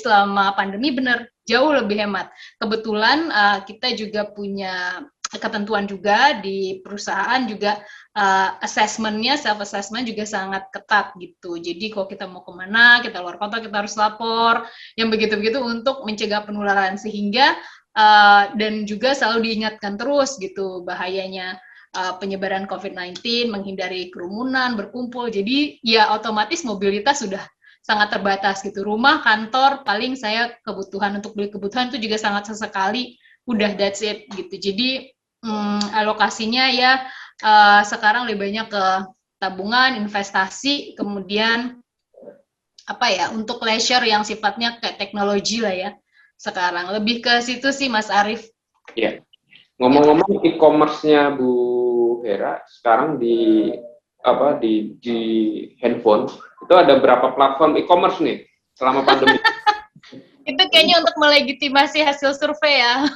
selama pandemi benar jauh lebih hemat. Kebetulan kita juga punya ketentuan juga di perusahaan juga assessment-nya, self-assessment juga sangat ketat gitu. Jadi kalau kita mau kemana, kita luar kota, kita harus lapor, yang begitu-begitu untuk mencegah penularan. Sehingga dan juga selalu diingatkan terus gitu bahayanya penyebaran COVID-19, menghindari kerumunan, berkumpul. Jadi ya otomatis mobilitas sudah sangat terbatas gitu. Rumah, kantor, paling saya kebutuhan untuk beli kebutuhan itu juga sangat sesekali, udah that's it gitu. Jadi alokasinya ya sekarang lebih banyak ke tabungan, investasi, kemudian apa ya, untuk leisure yang sifatnya kayak teknologi lah ya. Sekarang lebih ke situ sih Mas Arief. Iya. Ngomong-ngomong e-commerce-nya Bu Hera sekarang di handphone itu ada berapa platform e-commerce nih selama pandemi? Itu kayaknya untuk melegitimasi hasil survei ya.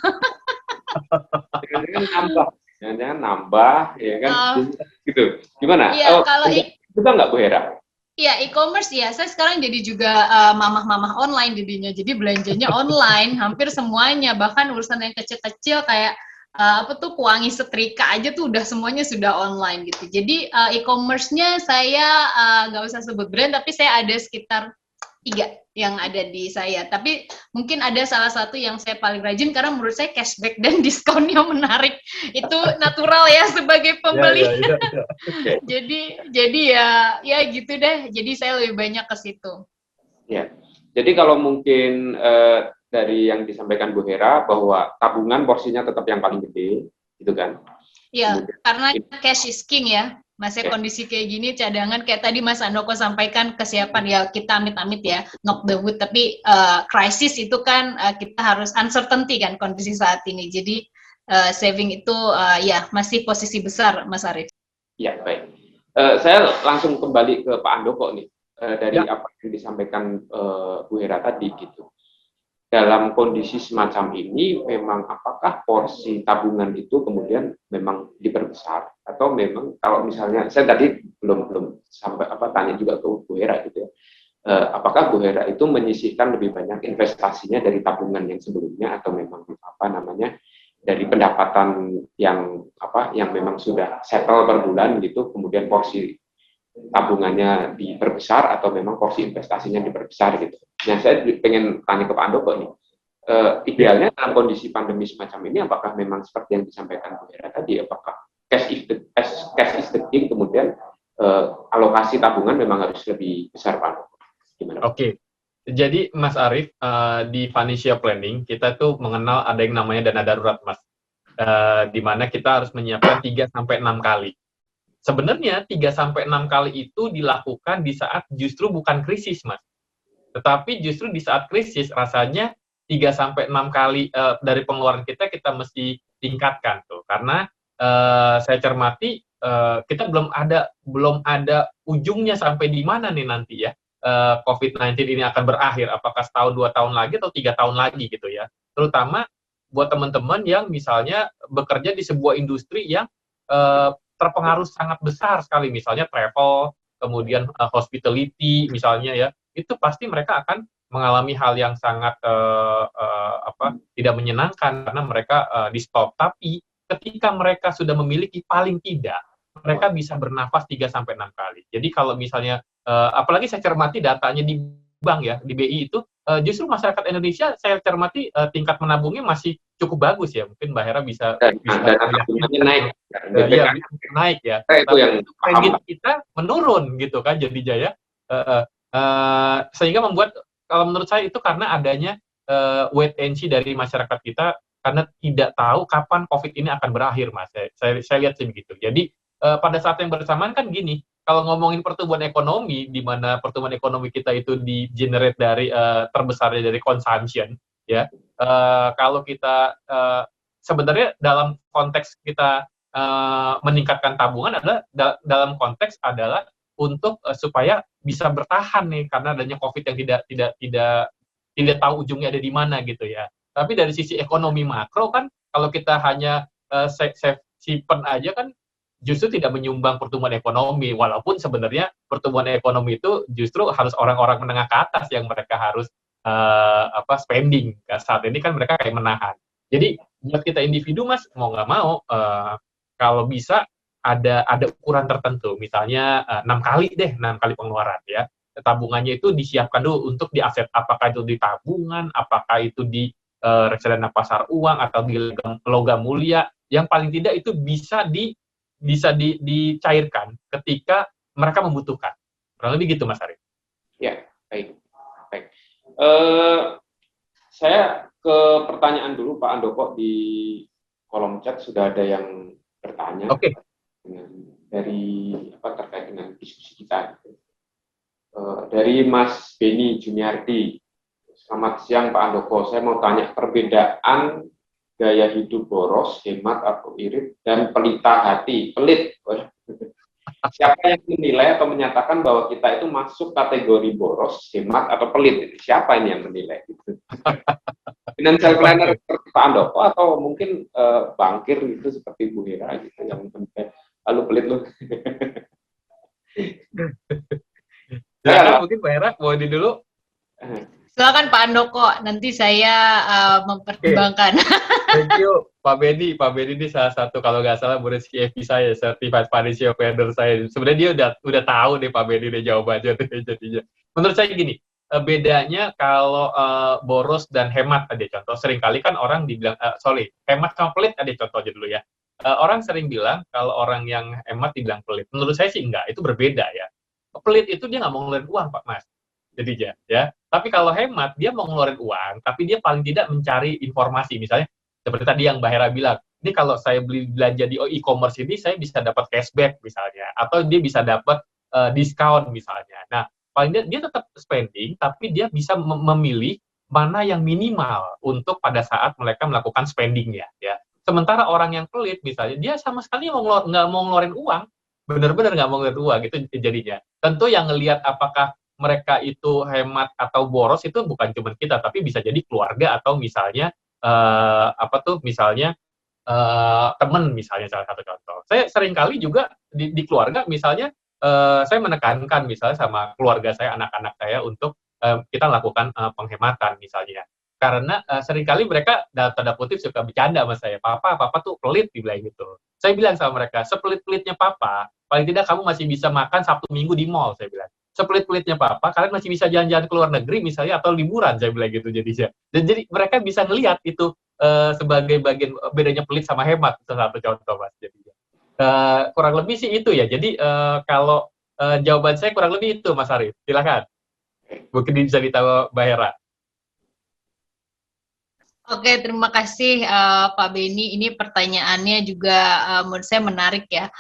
Jangan-jangan nambah, ya kan? Gitu. Gimana? Iya, kalau juga nggak Bu Hera? Iya, e-commerce ya. Saya sekarang jadi juga mamah-mamah online jadinya. Jadi belanjanya online, hampir semuanya. Bahkan urusan yang kecil-kecil kayak pewangi setrika aja tuh udah semuanya sudah online gitu. Jadi e-commerce-nya saya nggak usah sebut brand, tapi saya ada sekitar 3 yang ada di saya. Tapi mungkin ada salah satu yang saya paling rajin karena menurut saya cashback dan diskonnya menarik. Itu natural ya sebagai pembeli. Ya. Jadi ya gitu deh. Jadi saya lebih banyak ke situ. Ya. Jadi kalau mungkin dari yang disampaikan Bu Hera bahwa tabungan porsinya tetap yang paling gede, gitu kan? Iya, karena cash is king ya. Masih kondisi kayak gini, cadangan kayak tadi Mas Andoko sampaikan, kesiapan ya kita amit-amit ya, knock the wood, tapi krisis itu kan kita harus uncertainty kan kondisi saat ini. Jadi saving itu ya masih posisi besar, Mas Arief. Ya, baik. Saya langsung kembali ke Pak Andoko nih, dari apa yang disampaikan Bu Hera tadi gitu. Dalam kondisi semacam ini, memang apakah porsi tabungan itu kemudian memang diperbesar atau memang kalau misalnya saya tadi belum sampai tanya juga ke Bu Hera gitu ya, apakah Bu Hera itu menyisihkan lebih banyak investasinya dari tabungan yang sebelumnya atau memang dari pendapatan yang memang sudah settle per bulan gitu, kemudian porsi tabungannya diperbesar atau memang porsi investasinya diperbesar gitu. Nah, saya pengen tanya ke Pak Andoko nih, idealnya dalam kondisi pandemi semacam ini, apakah memang seperti yang disampaikan Bu Hera tadi, apakah cash is the king, kemudian alokasi tabungan memang harus lebih besar, Pak Andoko? Gimana? Oke. Jadi Mas Arief, di financial planning kita tuh mengenal ada yang namanya dana darurat, Mas. Di mana kita harus menyiapkan 3-6 kali. Sebenarnya 3-6 kali itu dilakukan di saat justru bukan krisis, Mas. Tetapi justru di saat krisis rasanya 3-6 kali dari pengeluaran kita mesti tingkatkan tuh. Karena saya cermati kita belum ada ujungnya sampai di mana nih nanti ya. COVID-19 ini akan berakhir, apakah setahun, 2 tahun lagi, atau 3 tahun lagi gitu ya. Terutama buat teman-teman yang misalnya bekerja di sebuah industri yang terpengaruh sangat besar sekali, misalnya travel, kemudian hospitality misalnya ya, itu pasti mereka akan mengalami hal yang sangat tidak menyenangkan karena mereka di stop. Tapi ketika mereka sudah memiliki paling tidak, mereka bisa bernafas 3-6 kali. Jadi kalau misalnya apalagi saya cermati datanya di bank ya, di BI itu justru masyarakat Indonesia saya cermati tingkat menabungnya masih cukup bagus ya. Mungkin Mbak Hera bisa tabungannya naik. Ya, naik ya. Itu yang kredit kita menurun gitu kan jadinya ya. Sehingga membuat, kalau menurut saya itu karena adanya wait and see dari masyarakat kita karena tidak tahu kapan COVID ini akan berakhir, Mas. Saya lihat sih begitu. Jadi pada saat yang bersamaan kan gini, kalau ngomongin pertumbuhan ekonomi, di mana pertumbuhan ekonomi kita itu di-generate dari terbesarnya dari consumption, ya. Kalau kita sebenarnya dalam konteks kita meningkatkan tabungan adalah dalam konteks adalah untuk supaya bisa bertahan nih karena adanya COVID yang tidak tahu ujungnya ada di mana gitu ya. Tapi dari sisi ekonomi makro kan kalau kita hanya simpen aja kan justru tidak menyumbang pertumbuhan ekonomi, walaupun sebenarnya pertumbuhan ekonomi itu justru harus orang-orang menengah ke atas yang mereka harus spending. Saat ini kan mereka kayak menahan. Jadi buat kita individu, Mas, mau nggak mau kalau bisa ada ukuran tertentu, misalnya 6 kali pengeluaran ya. Tabungannya itu disiapkan dulu untuk di aset, apakah itu di tabungan, apakah itu di reksadana pasar uang atau di logam mulia, yang paling tidak itu bisa dicairkan ketika mereka membutuhkan. Kurang lebih gitu, Mas Arief. Ya, baik. Saya ke pertanyaan dulu, Pak Andoko, di kolom chat sudah ada yang bertanya. Oke. Dari terkait dengan diskusi kita. Dari Mas Beni Juniardi. Selamat siang, Pak Andoko. Saya mau tanya perbedaan gaya hidup boros, hemat atau irit, dan pelita hati, pelit. Siapa yang menilai atau menyatakan bahwa kita itu masuk kategori boros, hemat, atau pelit? Siapa ini yang menilai? Financial planner seperti Pak Andoko atau mungkin bankir gitu seperti Bu Hera gitu yang menilai, lalu pelit lu. Ya, mungkin Mbak Hera mau di dulu. Silakan Pak Andoko, nanti saya mempertimbangkan. Thank you, Pak Bedi. Pak Bedi ini salah satu, kalau nggak salah, murid CFP saya, Certified Financial Planner saya. Sebenarnya dia udah tahu deh Pak Bedi deh jawabannya jadinya. Menurut saya gini, bedanya kalau boros dan hemat, ada contoh. Seringkali kan orang dibilang, hemat sama pelit, ada contoh aja dulu ya. Orang sering bilang kalau orang yang hemat dibilang pelit. Menurut saya sih enggak, itu berbeda ya. Pelit itu dia nggak mau ngeluarin uang, Pak Mas. Jadinya ya. Tapi kalau hemat, dia mau ngeluarin uang, tapi dia paling tidak mencari informasi. Misalnya, seperti tadi yang Mbak Hera bilang, ini kalau saya beli belanja di e-commerce ini, saya bisa dapat cashback misalnya, atau dia bisa dapat diskon misalnya. Nah, paling dia tetap spending, tapi dia bisa memilih mana yang minimal untuk pada saat mereka melakukan spendingnya. Ya. Sementara orang yang pelit, misalnya, dia sama sekali nggak mau ngeluarin uang, benar-benar nggak mau ngeluarin uang, gitu jadinya. Tentu yang ngelihat apakah mereka itu hemat atau boros itu bukan cuma kita, tapi bisa jadi keluarga atau misalnya teman misalnya, salah satu contoh. Saya seringkali juga di keluarga misalnya saya menekankan misalnya sama keluarga saya, anak-anak saya untuk kita lakukan penghematan misalnya. Karena seringkali mereka dalam tanda kutip suka bercanda sama saya, papa tuh pelit dibilang gitu. Saya bilang sama mereka, sepelit-pelitnya papa, paling tidak kamu masih bisa makan Sabtu Minggu di mall, saya bilang. Sepelit-pelitnya papa, kalian masih bisa jalan-jalan ke luar negeri misalnya, atau liburan, saya bilang gitu jadinya. Dan jadi mereka bisa ngelihat itu sebagai bagian bedanya pelit sama hemat, satu contoh Mas. Jadinya. Kurang lebih sih itu ya. Jadi kalau jawaban saya kurang lebih itu, Mas Arif. Silakan. Mungkin bisa ditambah Mbak Hera. Oke, terima kasih Pak Beni. Ini pertanyaannya juga menurut saya menarik ya.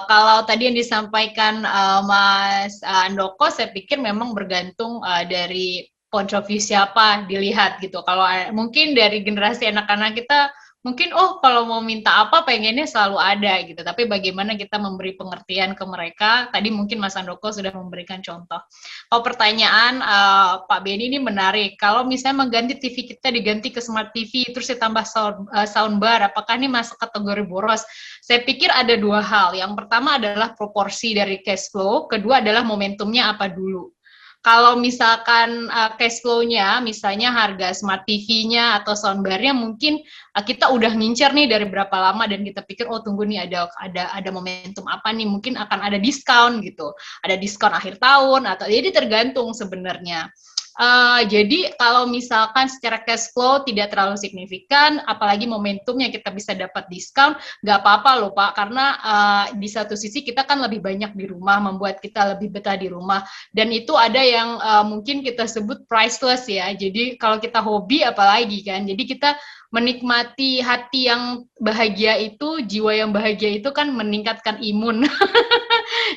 Kalau tadi yang disampaikan Mas Andoko, saya pikir memang bergantung dari point of view siapa dilihat gitu. Kalau mungkin dari generasi anak-anak kita, mungkin kalau mau minta apa pengennya selalu ada gitu. Tapi bagaimana kita memberi pengertian ke mereka? Tadi mungkin Mas Andoko sudah memberikan contoh. Kalau pertanyaan Pak Beni ini menarik. Kalau misalnya mengganti TV kita diganti ke smart TV, terus ditambah soundbar, apakah ini masuk kategori boros? Saya pikir ada dua hal. Yang pertama adalah proporsi dari cash flow, kedua adalah momentumnya apa dulu. Kalau misalkan cash flow-nya, misalnya harga smart TV-nya atau soundbar-nya mungkin kita udah ngincer nih dari berapa lama dan kita pikir tunggu nih ada momentum apa nih, mungkin akan ada diskon gitu, ada diskon akhir tahun atau jadi tergantung sebenarnya. Jadi kalau misalkan secara cash flow tidak terlalu signifikan, apalagi momentumnya kita bisa dapat diskon, nggak apa-apa loh Pak, karena di satu sisi kita kan lebih banyak di rumah, membuat kita lebih betah di rumah, dan itu ada yang mungkin kita sebut priceless ya. Jadi kalau kita hobi apalagi kan, jadi kita menikmati hati yang bahagia itu, jiwa yang bahagia itu kan meningkatkan imun.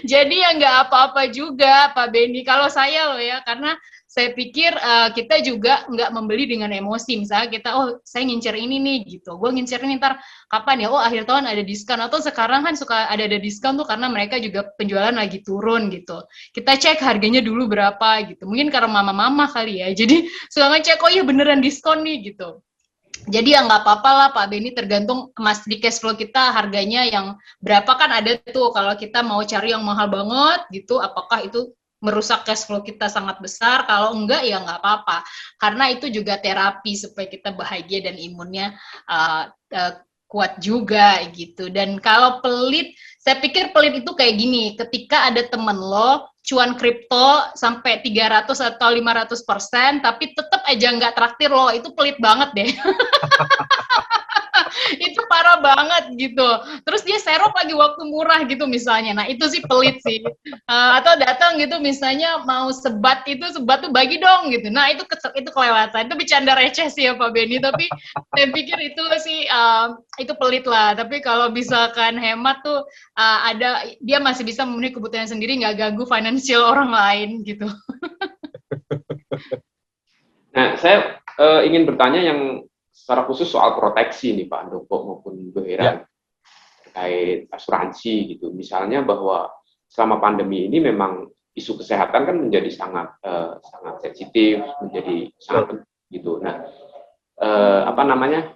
Jadi ya nggak apa-apa juga Pak Beni, kalau saya loh ya, karena saya pikir kita juga nggak membeli dengan emosi. Misalnya kita, saya ngincer ini nih gitu. Gue ngincer ini ntar kapan ya? Akhir tahun ada diskon. Atau sekarang kan suka ada diskon tuh karena mereka juga penjualan lagi turun gitu. Kita cek harganya dulu berapa gitu. Mungkin karena mama-mama kali ya. Jadi suka ngecek, iya beneran diskon nih gitu. Jadi ya nggak apa-apa lah Pak Beni, tergantung mas di cash flow kita harganya yang berapa kan ada tuh. Kalau kita mau cari yang mahal banget gitu, apakah itu merusak cash flow kita sangat besar? Kalau enggak ya nggak apa-apa, karena itu juga terapi supaya kita bahagia dan imunnya kuat juga gitu. Dan kalau pelit, saya pikir pelit itu kayak gini, ketika ada temen lo cuan kripto sampai 300 atau 500%, tapi tetap aja nggak traktir lo, itu pelit banget deh. Itu parah banget gitu. Terus dia serok lagi waktu murah gitu misalnya. Nah itu sih pelit sih. Atau datang gitu misalnya mau sebat tuh bagi dong gitu. Nah itu kelewatan. Itu bercanda receh sih ya Pak Beni. Tapi saya pikir itu sih itu pelit lah. Tapi kalau misalkan hemat tuh dia masih bisa memenuhi kebutuhan sendiri, nggak ganggu financial orang lain gitu. Nah saya ingin bertanya yang secara khusus soal proteksi nih Pak Andoko maupun Bu Hera terkait asuransi gitu. Misalnya bahwa selama pandemi ini memang isu kesehatan kan menjadi sangat sensitif, menjadi sangat gitu. Nah,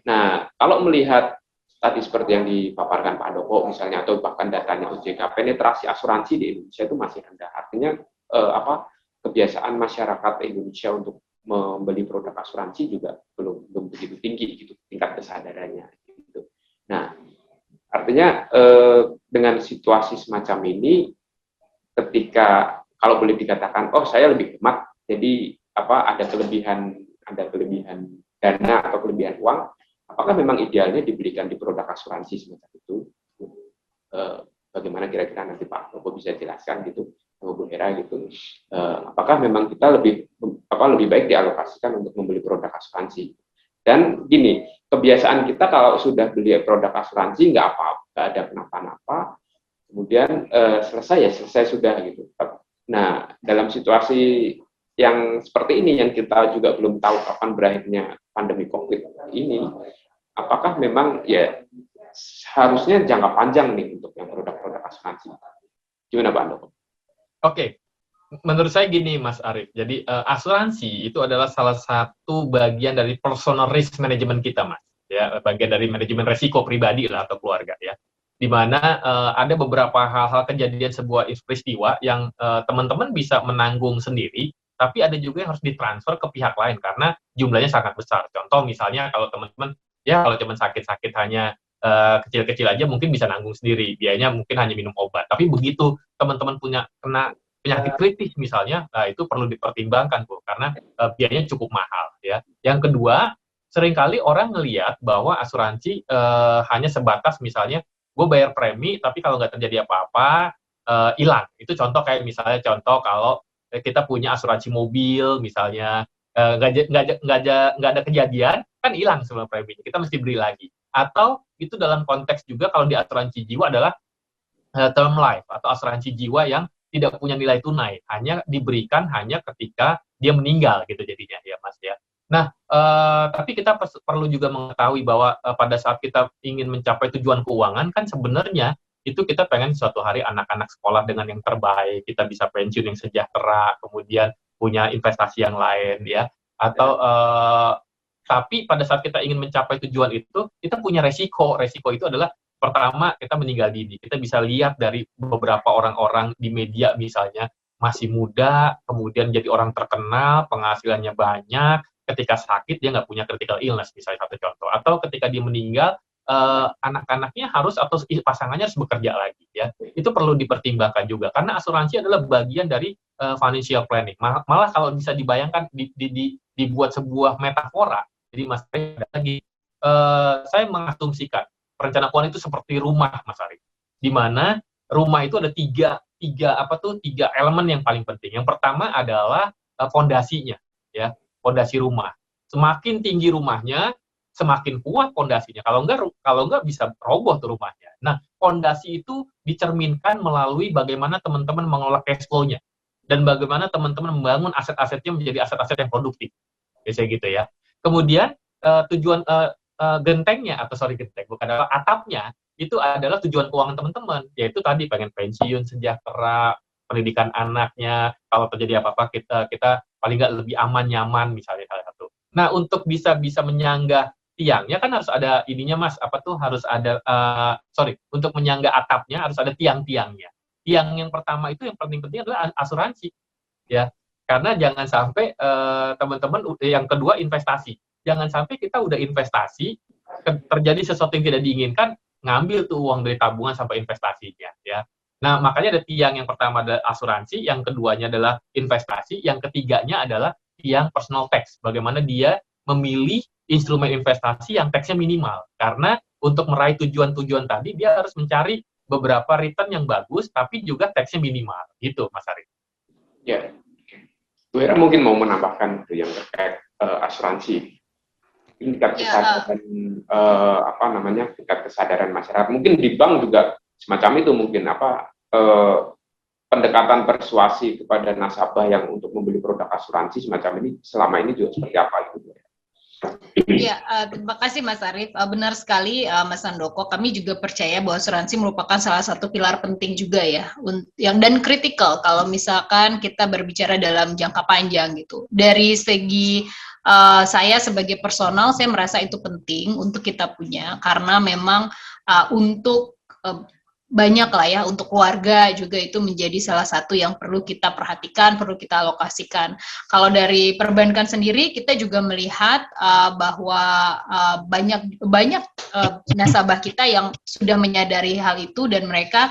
Nah, kalau melihat tadi seperti yang dipaparkan Pak Andoko misalnya, atau bahkan datanya OJK, penetrasi asuransi di Indonesia itu masih rendah. Artinya kebiasaan masyarakat Indonesia untuk membeli produk asuransi juga belum begitu tinggi gitu tingkat kesadarannya gitu. Nah, artinya dengan situasi semacam ini, ketika kalau boleh dikatakan saya lebih hemat, jadi ada kelebihan dana atau kelebihan uang, apakah memang idealnya dibelikan di produk asuransi semacam itu? Bagaimana kira-kira nanti Pak Andoko bisa jelaskan gitu, Bu Hera gitu, apakah memang kita lebih baik dialokasikan untuk membeli produk asuransi? Dan gini, kebiasaan kita kalau sudah beli produk asuransi nggak ada kenapa-napa, kemudian selesai sudah gitu. Nah, dalam situasi yang seperti ini yang kita juga belum tahu kapan berakhirnya pandemi COVID ini, apakah memang ya harusnya jangka panjang nih untuk yang produk-produk asuransi? Gimana Pak Andoko? Oke, menurut saya gini Mas Arif, jadi asuransi itu adalah salah satu bagian dari personal risk management kita Mas, ya, bagian dari manajemen resiko pribadi lah atau keluarga ya, di mana ada beberapa hal-hal kejadian sebuah peristiwa yang teman-teman bisa menanggung sendiri, tapi ada juga yang harus ditransfer ke pihak lain karena jumlahnya sangat besar. Contoh misalnya kalau teman-teman, ya kalau cuma sakit-sakit hanya kecil-kecil aja mungkin bisa nanggung sendiri, biayanya mungkin hanya minum obat. Tapi begitu teman-teman kena penyakit kritis misalnya, itu perlu dipertimbangkan Bu, karena biayanya cukup mahal ya. Yang kedua, seringkali orang ngelihat bahwa asuransi hanya sebatas misalnya gue bayar premi, tapi kalau nggak terjadi apa-apa, hilang. Itu contoh kayak misalnya kalau kita punya asuransi mobil misalnya, nggak ada kejadian, kan hilang semua preminya, kita mesti beli lagi. Atau itu dalam konteks juga kalau di asuransi jiwa adalah term life atau asuransi jiwa yang tidak punya nilai tunai, hanya diberikan hanya ketika dia meninggal gitu jadinya ya Mas ya. Nah, tapi kita perlu juga mengetahui bahwa pada saat kita ingin mencapai tujuan keuangan kan sebenarnya itu kita pengen suatu hari anak-anak sekolah dengan yang terbaik, kita bisa pensiun yang sejahtera, kemudian punya investasi yang lain ya. Atau tapi pada saat kita ingin mencapai tujuan itu, kita punya resiko. Resiko itu adalah pertama kita meninggal dini. Kita bisa lihat dari beberapa orang-orang di media misalnya masih muda, kemudian jadi orang terkenal, penghasilannya banyak, ketika sakit dia nggak punya critical illness misalnya satu contoh. Atau ketika dia meninggal, anak-anaknya harus atau pasangannya harus bekerja lagi ya. Itu perlu dipertimbangkan juga karena asuransi adalah bagian dari financial planning. Malah kalau bisa dibayangkan dibuat sebuah metafora. Jadi Mas Ari lagi saya mengasumsikan perencanaan keuangan itu seperti rumah Mas Ari. Di mana rumah itu ada tiga elemen yang paling penting. Yang pertama adalah fondasinya ya, fondasi rumah. Semakin tinggi rumahnya, semakin kuat fondasinya. Kalau enggak bisa roboh tuh rumahnya. Nah, fondasi itu dicerminkan melalui bagaimana teman-teman mengelola cash flow-nya dan bagaimana teman-teman membangun aset-asetnya menjadi aset-aset yang produktif. Biasanya gitu ya. Kemudian tujuan gentengnya bukan adalah atapnya, itu adalah tujuan keuangan teman-teman, yaitu tadi pengen pensiun sejahtera, pendidikan anaknya, kalau terjadi apa-apa kita paling nggak lebih aman nyaman misalnya salah satu. Nah, untuk bisa menyanggah tiangnya kan harus ada ininya Mas, harus ada untuk menyangga atapnya harus ada tiang-tiangnya. Tiang yang pertama itu yang paling penting adalah asuransi ya, karena jangan sampai teman-teman yang kedua investasi, jangan sampai kita udah investasi terjadi sesuatu yang tidak diinginkan, ngambil tuh uang dari tabungan sampai investasinya ya. Nah, makanya ada tiang yang pertama adalah asuransi, yang keduanya adalah investasi, yang ketiganya adalah tiang personal tax, bagaimana dia memilih instrumen investasi yang tax-nya minimal. Karena untuk meraih tujuan-tujuan tadi, dia harus mencari beberapa return yang bagus, tapi juga tax-nya minimal. Gitu, Mas Ari. Ya, Bu Hera mungkin mau menambahkan itu yang terkait asuransi. Tingkat kesadaran, tingkat kesadaran masyarakat. Mungkin di bank juga semacam itu mungkin pendekatan persuasi kepada nasabah yang untuk membeli produk asuransi semacam ini selama ini juga seperti apa gitu. Ya, terima kasih Mas Arief. Benar sekali Mas Handoko. Kami juga percaya bahwa asuransi merupakan salah satu pilar penting juga ya, dan kritikal kalau misalkan kita berbicara dalam jangka panjang gitu. Dari segi saya sebagai personal, saya merasa itu penting untuk kita punya karena memang untuk banyak lah ya, untuk keluarga juga itu menjadi salah satu yang perlu kita perhatikan, perlu kita alokasikan. Kalau dari perbankan sendiri, kita juga melihat bahwa banyak nasabah kita yang sudah menyadari hal itu dan mereka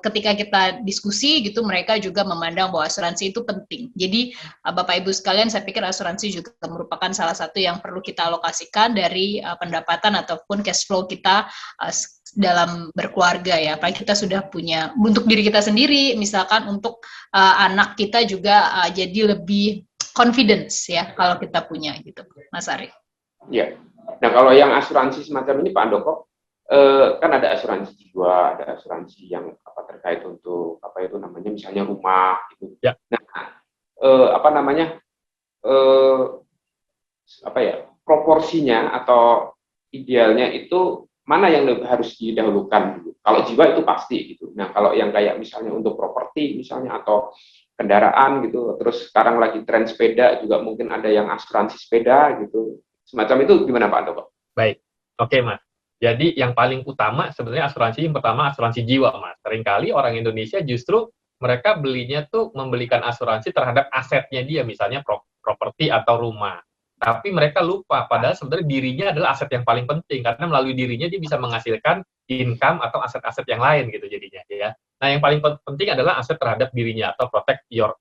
ketika kita diskusi gitu, mereka juga memandang bahwa asuransi itu penting. Jadi Bapak Ibu sekalian, saya pikir asuransi juga merupakan salah satu yang perlu kita alokasikan dari pendapatan ataupun cash flow kita dalam berkeluarga ya. Apalagi kita sudah punya untuk diri kita sendiri, misalkan untuk anak kita juga jadi lebih confidence ya kalau kita punya gitu, Mas Ari. Ya. Nah, kalau yang asuransi semacam ini Pak Handoko, kan ada asuransi jiwa, ada asuransi yang terkait untuk misalnya rumah gitu. Ya. Nah, proporsinya atau idealnya itu mana yang harus didahulukan dulu? Kalau jiwa itu pasti gitu. Nah, kalau yang kayak misalnya untuk properti misalnya atau kendaraan gitu, terus sekarang lagi tren sepeda juga mungkin ada yang asuransi sepeda gitu. Semacam itu gimana Pak Handoko? Baik. Oke, Mas. Jadi yang paling utama sebenarnya asuransi yang pertama asuransi jiwa, Mas. Seringkali orang Indonesia justru mereka belinya tuh membelikan asuransi terhadap asetnya dia, misalnya properti atau rumah. Tapi mereka lupa, padahal sebenarnya dirinya adalah aset yang paling penting, karena melalui dirinya dia bisa menghasilkan income atau aset-aset yang lain gitu jadinya ya. Nah, yang paling penting adalah aset terhadap dirinya atau protect your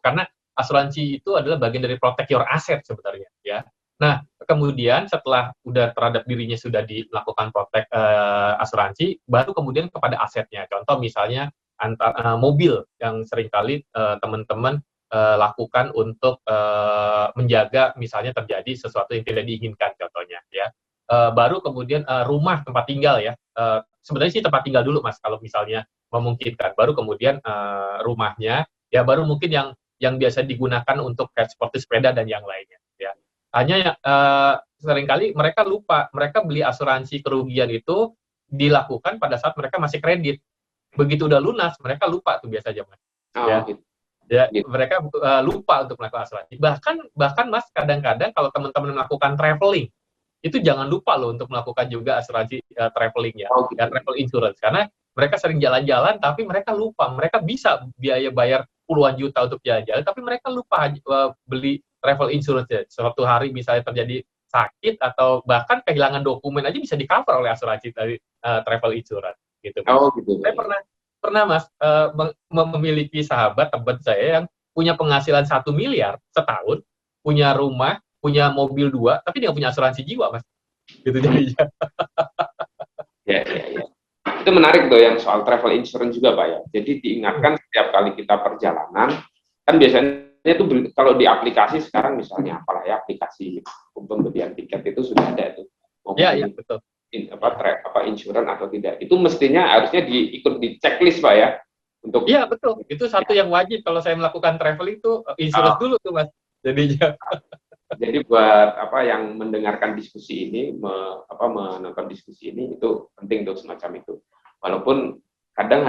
karena asuransi itu adalah bagian dari protect your asset sebenarnya ya. Nah, kemudian setelah udah terhadap dirinya sudah dilakukan protect asuransi, baru kemudian kepada asetnya. Contoh misalnya mobil yang seringkali teman-teman lakukan untuk menjaga misalnya terjadi sesuatu yang tidak diinginkan contohnya ya. Baru kemudian rumah tempat tinggal ya. Sebenarnya sih tempat tinggal dulu Mas kalau misalnya memungkinkan. Baru kemudian rumahnya ya, baru mungkin yang biasa digunakan untuk kayak seperti sepeda dan yang lainnya ya. Hanya seringkali mereka lupa, mereka beli asuransi kerugian itu dilakukan pada saat mereka masih kredit. Begitu udah lunas mereka lupa tuh biasanya Mas. Ya. Gitu. Ya, mereka lupa untuk melakukan asuransi. Bahkan Mas, kadang-kadang kalau teman-teman melakukan traveling, itu jangan lupa loh untuk melakukan juga asuransi traveling ya, Gitu. ya travel insurance. Karena mereka sering jalan-jalan, tapi mereka lupa. Mereka bisa biaya bayar puluhan juta untuk jalan-jalan, tapi mereka lupa beli travel insurance ya. Suatu hari misalnya terjadi sakit atau bahkan kehilangan dokumen aja bisa di-cover oleh asuransi dari travel insurance. Gitu. Gitu. Saya pernah Mas memiliki sahabat teman saya yang punya penghasilan 1 miliar setahun, punya rumah, punya mobil 2, tapi dia punya asuransi jiwa Mas. Gitu jadinya. Ya. Itu menarik tuh yang soal travel insurance juga Pak ya. Jadi diingatkan setiap kali kita perjalanan, kan biasanya itu kalau di aplikasi sekarang misalnya apalah ya, aplikasi pembelian tiket itu sudah ada itu. Iya, betul. Insurance atau tidak, itu mestinya harusnya ikut di checklist Pak ya untuk. Iya betul, itu satu yang wajib kalau saya melakukan travel itu insurance dulu tuh Mas. Jadinya. Jadi buat yang mendengarkan diskusi ini, menonton diskusi ini itu penting tuh semacam itu. Walaupun kadang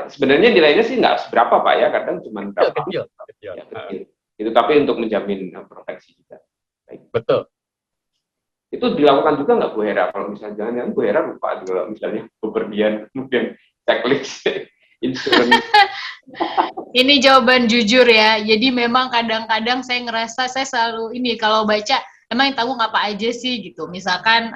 sebenarnya nilainya sih nggak seberapa Pak ya, kadang cuma kecil. Ya, kecil. Itu tapi untuk menjamin proteksi juga. Baik. Betul. Itu dilakukan juga nggak Bu Hera? Kalau misalnya jangan Bu Hera lupa kalau misalnya bepergian kemudian checklist insurance. Ini jawaban jujur ya. Jadi memang kadang-kadang saya ngerasa saya selalu kalau baca emang yang tanggung apa aja sih gitu. Misalkan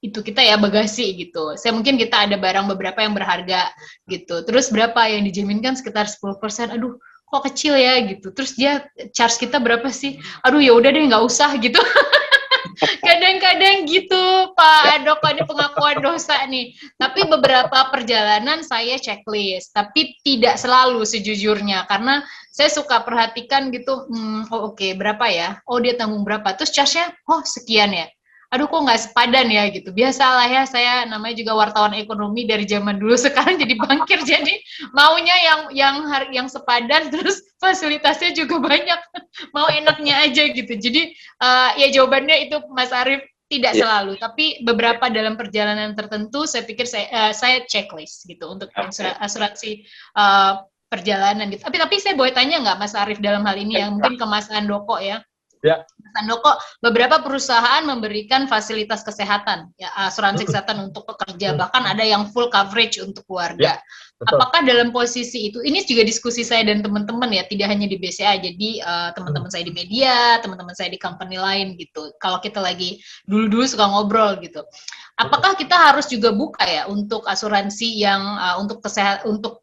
itu kita ya bagasi gitu. Mungkin kita ada barang beberapa yang berharga gitu. Terus berapa yang dijaminkan sekitar 10%. Aduh, kok kecil ya gitu. Terus dia charge kita berapa sih? Aduh ya udah deh nggak usah gitu. Kadang-kadang gitu Pak Dok, ini pengakuan dosa nih. Tapi beberapa perjalanan saya checklist, tapi tidak selalu sejujurnya karena saya suka perhatikan gitu. Oke, berapa ya? Oh dia tanggung berapa? Terus charge-nya sekian ya. Aduh kok nggak sepadan ya gitu. Biasalah ya, saya namanya juga wartawan ekonomi dari zaman dulu, sekarang jadi bankir, jadi maunya yang sepadan, terus fasilitasnya juga banyak, mau enaknya aja gitu. Jadi ya jawabannya itu Mas Arief tidak selalu, tapi beberapa dalam perjalanan tertentu saya pikir saya checklist gitu untuk asuransi perjalanan gitu. Tapi saya boleh tanya nggak Mas Arief dalam hal ini yang mungkin ke Mas Handoko ya? Ya. Mas Handoko, beberapa perusahaan memberikan fasilitas kesehatan, ya, asuransi kesehatan untuk pekerja, bahkan ada yang full coverage untuk keluarga. Apakah dalam posisi itu, ini juga diskusi saya dan teman-teman ya, tidak hanya di BCA, jadi teman-teman saya di media, teman-teman saya di company lain gitu. Kalau kita lagi dulu-dulu suka ngobrol gitu. Apakah kita harus juga buka ya untuk asuransi yang untuk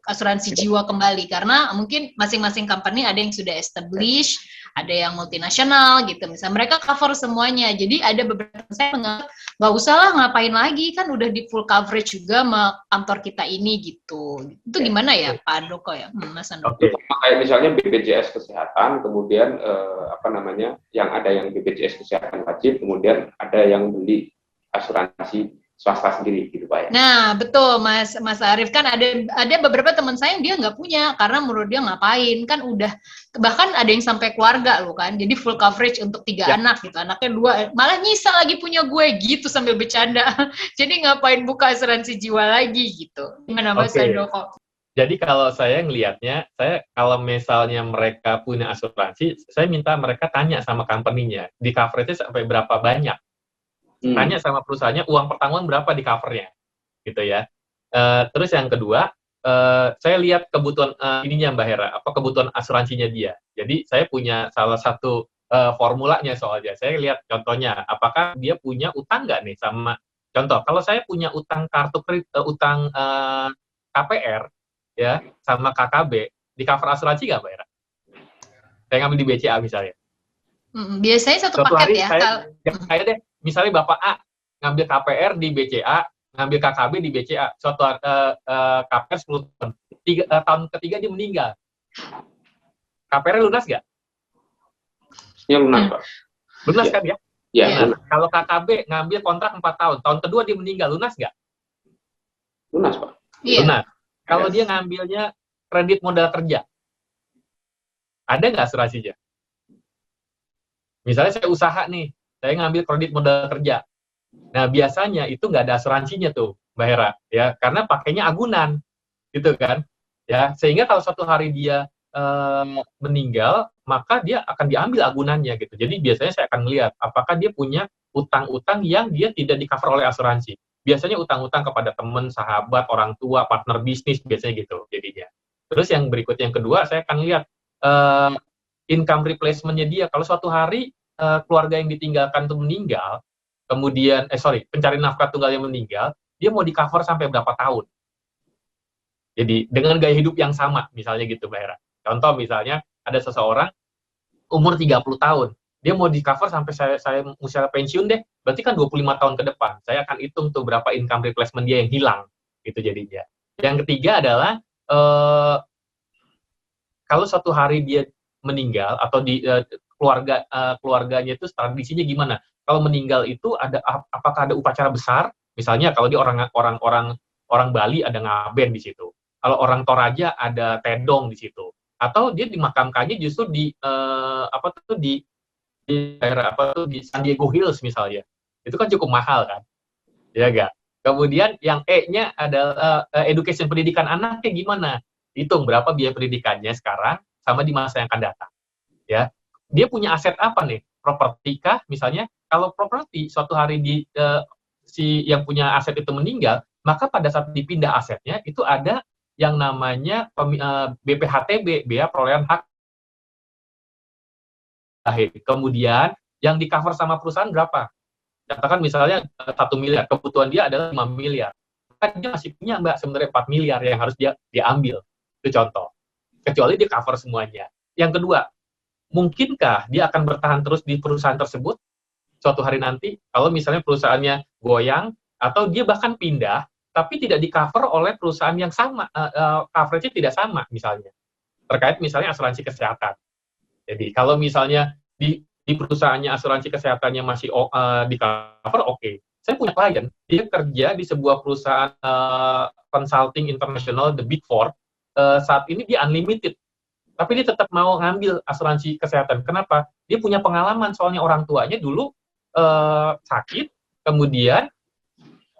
asuransi jiwa kembali? Karena mungkin masing-masing company ada yang sudah established, ada yang multinasional gitu, misalnya mereka cover semuanya. Jadi ada beberapa saya menganggap nggak usah lah ngapain lagi, kan udah di full coverage juga sama kantor kita ini gitu. Itu gimana ya Pak Handoko ya, Mas Handoko? Kayak misalnya BPJS Kesehatan, kemudian yang ada yang BPJS Kesehatan wajib, kemudian ada yang beli asuransi swasta sendiri gitu Pak ya. Nah betul Mas Arief, kan ada beberapa teman saya yang dia nggak punya karena menurut dia ngapain, kan udah bahkan ada yang sampai keluarga loh kan, jadi full coverage untuk 3 anak gitu, anaknya 2 malah nyisa lagi punya gue gitu sambil bercanda. Jadi ngapain buka asuransi jiwa lagi gitu? Gimana Mas Handoko? Jadi kalau saya ngelihatnya, kalau misalnya mereka punya asuransi, saya minta mereka tanya sama company-nya, di coverage-nya sampai berapa banyak. Tanya sama perusahaannya uang pertanggungan berapa di covernya gitu ya. Terus yang kedua, saya lihat kebutuhan ininya Mbak Hera, apa kebutuhan asuransinya dia. Jadi saya punya salah satu formulanya soalnya. Saya lihat contohnya, apakah dia punya utang nggak nih sama contoh. Kalau saya punya utang kartu kredit, utang KPR ya sama KKB, di cover asuransi nggak Mbak Hera? Saya ngambil di BCA misalnya. Biasanya satu Suatu paket hari saya deh, misalnya Bapak A ngambil KPR di BCA, ngambil KKB di BCA, suatu KPR 10 tahun, tahun ketiga dia meninggal. KPR lunas nggak? Ya lunas, Pak. Lunas Ya. kan ya? Ya, Nah, kalau KKB ngambil kontrak 4 tahun, tahun kedua dia meninggal, lunas nggak? lunas, Pak. Iya. Lunas. Kalau dia ngambilnya kredit modal kerja, ada nggak asuransinya? Misalnya saya usaha nih, saya ngambil kredit modal kerja. Nah, biasanya itu nggak ada asuransinya tuh, Mbak Hera, ya, karena pakainya agunan, gitu kan, ya, sehingga kalau suatu hari dia meninggal, maka dia akan diambil agunannya, gitu. Jadi biasanya saya akan melihat apakah dia punya utang-utang yang dia tidak di-cover oleh asuransi. Biasanya utang-utang kepada teman, sahabat, orang tua, partner bisnis, biasanya gitu jadinya. Terus yang berikutnya, yang kedua, saya akan lihat income replacement-nya dia. Kalau suatu hari keluarga yang ditinggalkan itu meninggal, kemudian pencari nafkah tunggalnya meninggal, dia mau di-cover sampai berapa tahun? Jadi dengan gaya hidup yang sama, misalnya gitu, Mbak Hera. Contoh misalnya ada seseorang umur 30 tahun, dia mau di-cover sampai saya usia pensiun deh, berarti kan 25 tahun ke depan. Saya akan hitung tuh berapa income replacement dia yang hilang, gitu jadinya. Yang ketiga adalah kalau suatu hari dia meninggal atau di keluarganya itu tradisinya gimana? Kalau meninggal itu apakah ada upacara besar? Misalnya kalau dia orang Bali ada ngaben di situ. Kalau orang Toraja ada tedong di situ. Atau dia dimakamkannya justru di daerah di San Diego Hills misalnya. Itu kan cukup mahal kan? Ya enggak? Kemudian yang E-nya adalah education, pendidikan anaknya gimana? Hitung berapa biaya pendidikannya sekarang sama di masa yang akan datang. Ya, dia punya aset apa nih? Properti kah misalnya? Kalau properti suatu hari si yang punya aset itu meninggal, maka pada saat dipindah asetnya itu ada yang namanya BPHTB, biaya perolehan hak. Kemudian yang di cover sama perusahaan berapa? Katakan misalnya 1 miliar, kebutuhan dia adalah 5 miliar. Kan dia masih punya Mbak sebenarnya 4 miliar yang harus dia ambil. Itu contoh. Kecuali dia cover semuanya. Yang kedua, mungkinkah dia akan bertahan terus di perusahaan tersebut suatu hari nanti, kalau misalnya perusahaannya goyang, atau dia bahkan pindah, tapi tidak di-cover oleh perusahaan yang sama, coverage-nya tidak sama, misalnya. Terkait misalnya asuransi kesehatan. Jadi, kalau misalnya di perusahaannya asuransi kesehatannya masih di-cover, oke. Saya punya klien, dia kerja di sebuah perusahaan consulting internasional, the Big Four, saat ini dia unlimited. Tapi dia tetap mau ngambil asuransi kesehatan. Kenapa? Dia punya pengalaman, soalnya orang tuanya dulu sakit, kemudian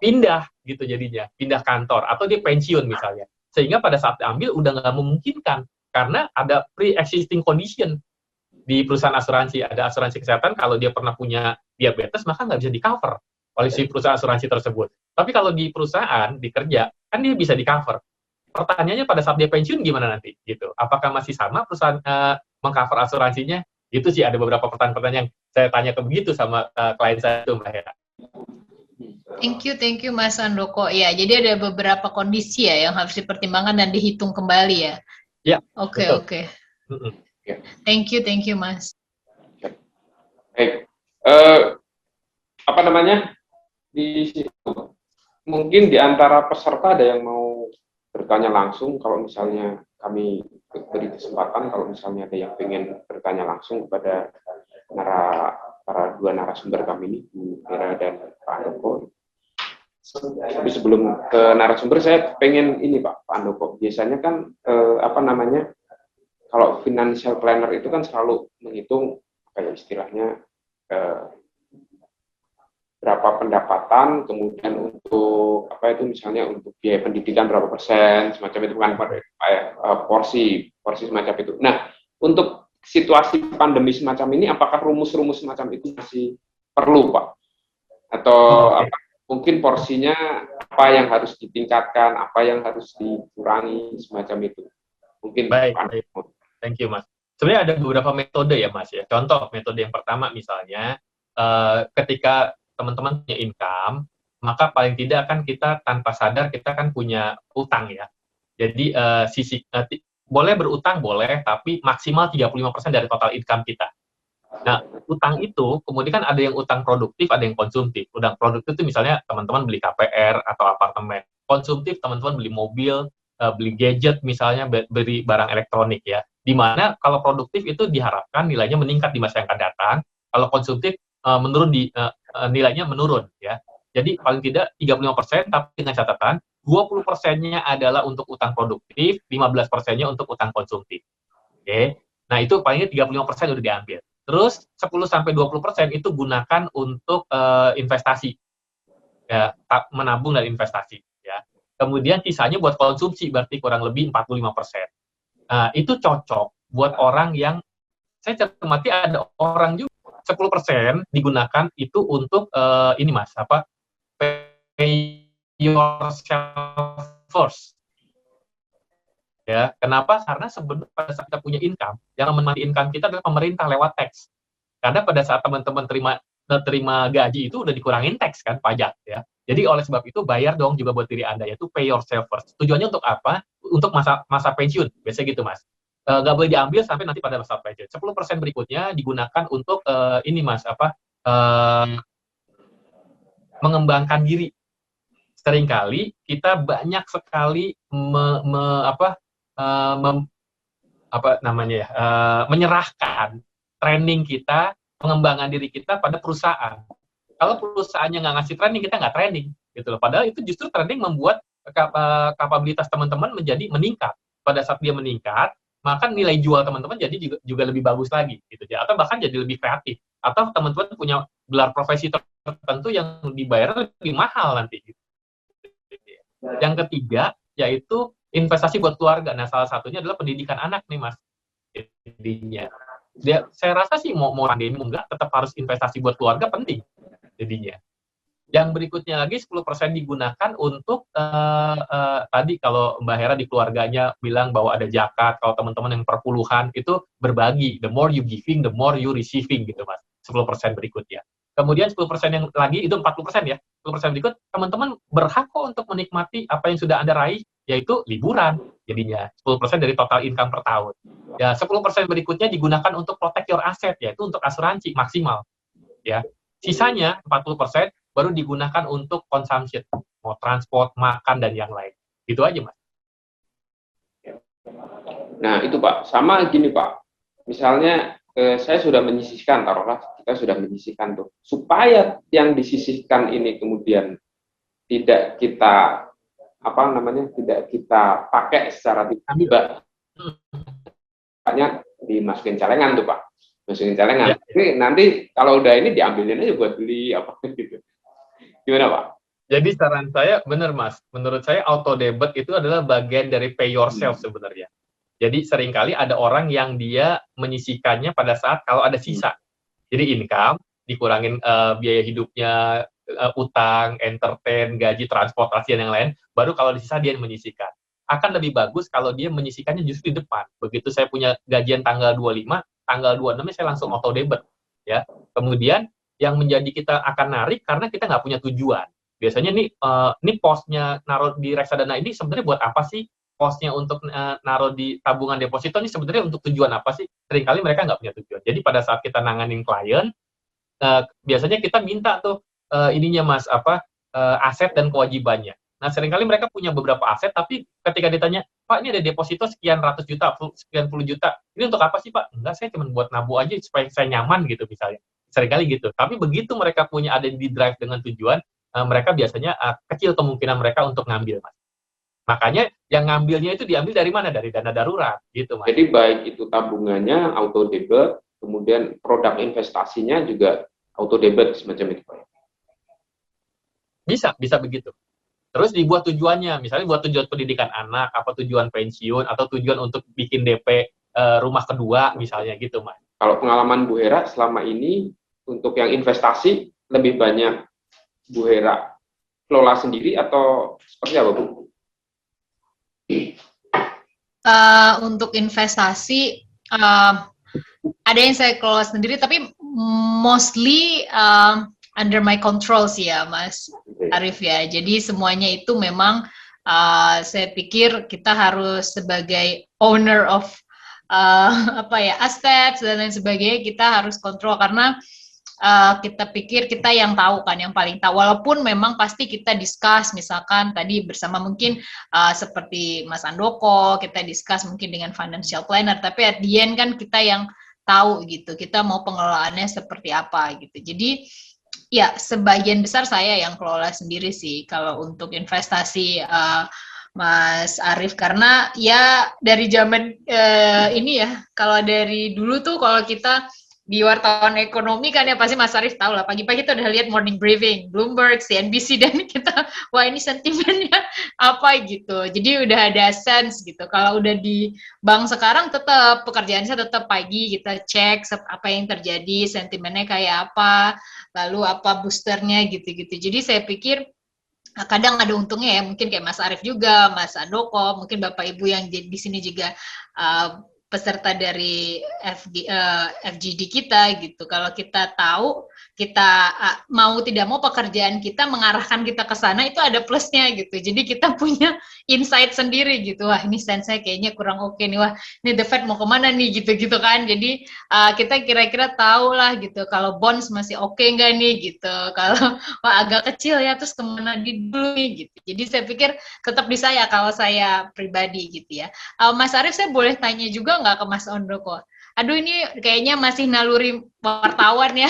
pindah gitu jadinya, pindah kantor, atau dia pensiun misalnya. Sehingga pada saat diambil udah nggak memungkinkan, karena ada pre-existing condition di perusahaan asuransi. Ada asuransi kesehatan, kalau dia pernah punya diabetes, maka nggak bisa di-cover oleh si perusahaan asuransi tersebut. Tapi kalau di perusahaan, di kerja, kan dia bisa di-cover. Pertanyaannya pada saat dia pensiun gimana nanti? Gitu. Apakah masih sama perusahaan meng-cover asuransinya? Itu sih ada beberapa pertanyaan-pertanyaan yang saya tanya ke begitu sama klien saya itu, Mbak Hera. Thank you Mas Andoko. Ya, jadi ada beberapa kondisi ya yang harus dipertimbangkan dan dihitung kembali ya. Ya. Oke. Thank you Mas. Baik. Mungkin di antara peserta ada yang mau bertanya langsung. Kalau misalnya kami beri kesempatan, kalau misalnya ada yang ingin bertanya langsung kepada para dua narasumber kami ini, Bu Hera dan Pak Andoko. Tapi sebelum ke narasumber, saya pengen ini Pak Andoko. Biasanya kan kalau financial planner itu kan selalu menghitung kayak istilahnya berapa pendapatan, kemudian untuk misalnya untuk biaya pendidikan berapa persen, semacam itu kan porsi semacam itu. Nah, untuk situasi pandemi semacam ini, apakah rumus-rumus semacam itu masih perlu, Pak? Atau mungkin porsinya apa yang harus ditingkatkan, apa yang harus dikurangi, semacam itu. Mungkin Baik. Thank you, Mas. Sebenarnya ada beberapa metode ya, Mas ya. Contoh, metode yang pertama misalnya, ketika teman-teman punya income, maka paling tidak kan kita tanpa sadar kita kan punya utang ya. Jadi boleh berutang boleh, tapi maksimal 35% dari total income kita. Nah, utang itu kemudian kan ada yang utang produktif, ada yang konsumtif. Utang produktif itu misalnya teman-teman beli KPR atau apartemen. Konsumtif teman-teman beli mobil, beli gadget misalnya, beli barang elektronik ya. Di mana kalau produktif itu diharapkan nilainya meningkat di masa yang akan datang. Kalau konsumtif nilainya menurun ya. Jadi paling tidak 35%, tapi dengan catatan 20%-nya adalah untuk utang produktif, 15%-nya untuk utang konsumtif. Oke. Nah, itu palingnya 35% udah diambil. Terus 10-20% itu gunakan untuk investasi. Ya, menabung dan investasi ya. Kemudian sisanya buat konsumsi, berarti kurang lebih 45%. Nah, itu cocok buat orang yang saya cermati ada orang juga 10% digunakan itu untuk ini Mas, pay yourself first. Ya, kenapa? Karena sebenarnya pada saat kita punya income, yang menikmati income kita adalah pemerintah lewat tax. Karena pada saat teman-teman terima gaji itu udah dikurangin tax kan, pajak ya. Jadi oleh sebab itu bayar dong juga buat diri Anda, yaitu pay yourself first. Tujuannya untuk apa? Untuk masa pensiun, biasanya gitu Mas. Nggak boleh diambil sampai nanti pada masa pensiun. 10% berikutnya digunakan untuk ini Mas, mengembangkan diri. Seringkali kita banyak sekali menyerahkan training kita, pengembangan diri kita pada perusahaan. Kalau perusahaannya nggak ngasih training, kita nggak training, gitu loh. Padahal itu justru training membuat kapabilitas teman-teman menjadi meningkat. Pada saat dia meningkat, maka nilai jual teman-teman jadi juga lebih bagus lagi, gitu ya. Atau bahkan jadi lebih kreatif. Atau teman-teman punya gelar profesi tertentu yang dibayar lebih mahal nanti. Gitu. Yang ketiga, yaitu investasi buat keluarga. Nah, salah satunya adalah pendidikan anak nih, Mas. Jadinya. Saya rasa sih mau pandemi enggak, tetap harus investasi buat keluarga penting. Jadinya. Yang berikutnya lagi 10% digunakan untuk tadi kalau Mbak Hera di keluarganya bilang bahwa ada zakat, kalau teman-teman yang perpuluhan itu berbagi. The more you giving, the more you receiving gitu, Mas. 10% berikutnya. Kemudian 10% yang lagi itu 40% ya. 10% berikut teman-teman berhak kok untuk menikmati apa yang sudah Anda raih, yaitu liburan. Jadinya 10% dari total income per tahun. Ya, 10% berikutnya digunakan untuk protect your asset, yaitu untuk asuransi maksimal. Ya. Sisanya 40% baru digunakan untuk consumption, mau transport, makan dan yang lain. Gitu aja, Mas. Nah, itu Pak. Sama gini, Pak. Misalnya saya sudah menyisihkan, taruhlah kita sudah menyisihkan tuh, supaya yang disisihkan ini kemudian tidak kita tidak kita pakai secara tiba-tiba, banyak dimasukin celengan tuh Pak, masukin celengan. Ya. Ini nanti kalau udah ini diambilin aja buat beli apa gitu. Gimana Pak? Jadi saran saya benar Mas, menurut saya auto debit itu adalah bagian dari pay yourself sebenarnya. Jadi seringkali ada orang yang dia menyisihkannya pada saat kalau ada sisa. Jadi income, dikurangin biaya hidupnya, utang, entertain, gaji, transportasi, dan yang lain, baru kalau di sisa dia menyisihkan. Akan lebih bagus kalau dia menyisihkannya justru di depan. Begitu saya punya gajian tanggal 25, tanggal 26 saya langsung auto debit. Ya. Kemudian yang menjadi kita akan narik karena kita nggak punya tujuan. Biasanya nih posnya naruh di reksadana ini sebenarnya buat apa sih? Posnya untuk naruh di tabungan deposito ini sebenarnya untuk tujuan apa sih? Seringkali mereka nggak punya tujuan. Jadi pada saat kita nanganin klien, biasanya kita minta tuh ininya Mas, aset dan kewajibannya. Nah seringkali mereka punya beberapa aset, tapi ketika ditanya, Pak ini ada deposito sekian ratus juta, sekian puluh juta, ini untuk apa sih Pak? Enggak, saya cuma buat nabung aja supaya saya nyaman gitu misalnya. Seringkali gitu. Tapi begitu mereka punya ada di drive dengan tujuan, mereka biasanya kecil kemungkinan mereka untuk ngambil Mas. Makanya yang ngambilnya itu diambil dari mana? Dari dana darurat, gitu Mas. Jadi baik itu tabungannya auto debit, kemudian produk investasinya juga auto debit semacam itu Pak. Bisa begitu. Terus dibuat tujuannya, misalnya buat tujuan pendidikan anak, apa tujuan pensiun, atau tujuan untuk bikin DP rumah kedua, misalnya gitu Mas. Kalau pengalaman Bu Hera selama ini untuk yang investasi lebih banyak Bu Hera kelola sendiri atau seperti apa, Bu? Untuk investasi ada yang saya kelola sendiri, tapi mostly under my control sih ya, Mas Arif ya. Jadi semuanya itu memang saya pikir kita harus sebagai owner of assets dan lain sebagainya, kita harus kontrol karena kita pikir kita yang tahu kan, yang paling tahu. Walaupun memang pasti kita discuss, misalkan tadi bersama mungkin seperti Mas Andoko, kita discuss mungkin dengan financial planner, tapi at the end kan kita yang tahu gitu, kita mau pengelolaannya seperti apa gitu. Jadi ya sebagian besar saya yang kelola sendiri sih kalau untuk investasi Mas Arif, karena ya dari zaman ini ya, kalau dari dulu tuh kalau kita di wartawan ekonomi kan ya pasti Mas Arif tahu lah, pagi-pagi kita udah lihat morning briefing, Bloomberg, CNBC, dan kita, wah ini sentimennya apa gitu. Jadi udah ada sense gitu. Kalau udah di bank sekarang tetap pekerjaan saya tetap pagi kita cek apa yang terjadi, sentimennya kayak apa, lalu apa boosternya gitu-gitu. Jadi saya pikir kadang ada untungnya ya, mungkin kayak Mas Arif juga, Mas Andoko, mungkin Bapak Ibu yang di sini juga peserta dari FGD kita gitu. Kalau kita tahu, kita mau tidak mau pekerjaan kita mengarahkan kita ke sana, itu ada plusnya gitu. Jadi kita punya insight sendiri gitu. Wah ini sense-nya kayaknya kurang oke nih. Wah ini The Fed mau kemana nih gitu-gitu kan. Jadi kita kira-kira tahu lah gitu. Kalau bonds masih oke nggak nih gitu. Kalau wah agak kecil ya terus kemana dulu nih gitu. Jadi saya pikir tetap di saya kalau saya pribadi gitu ya. Mas Arif, saya boleh tanya juga nggak ke Mas Andoko? Aduh ini kayaknya masih naluri wartawan ya.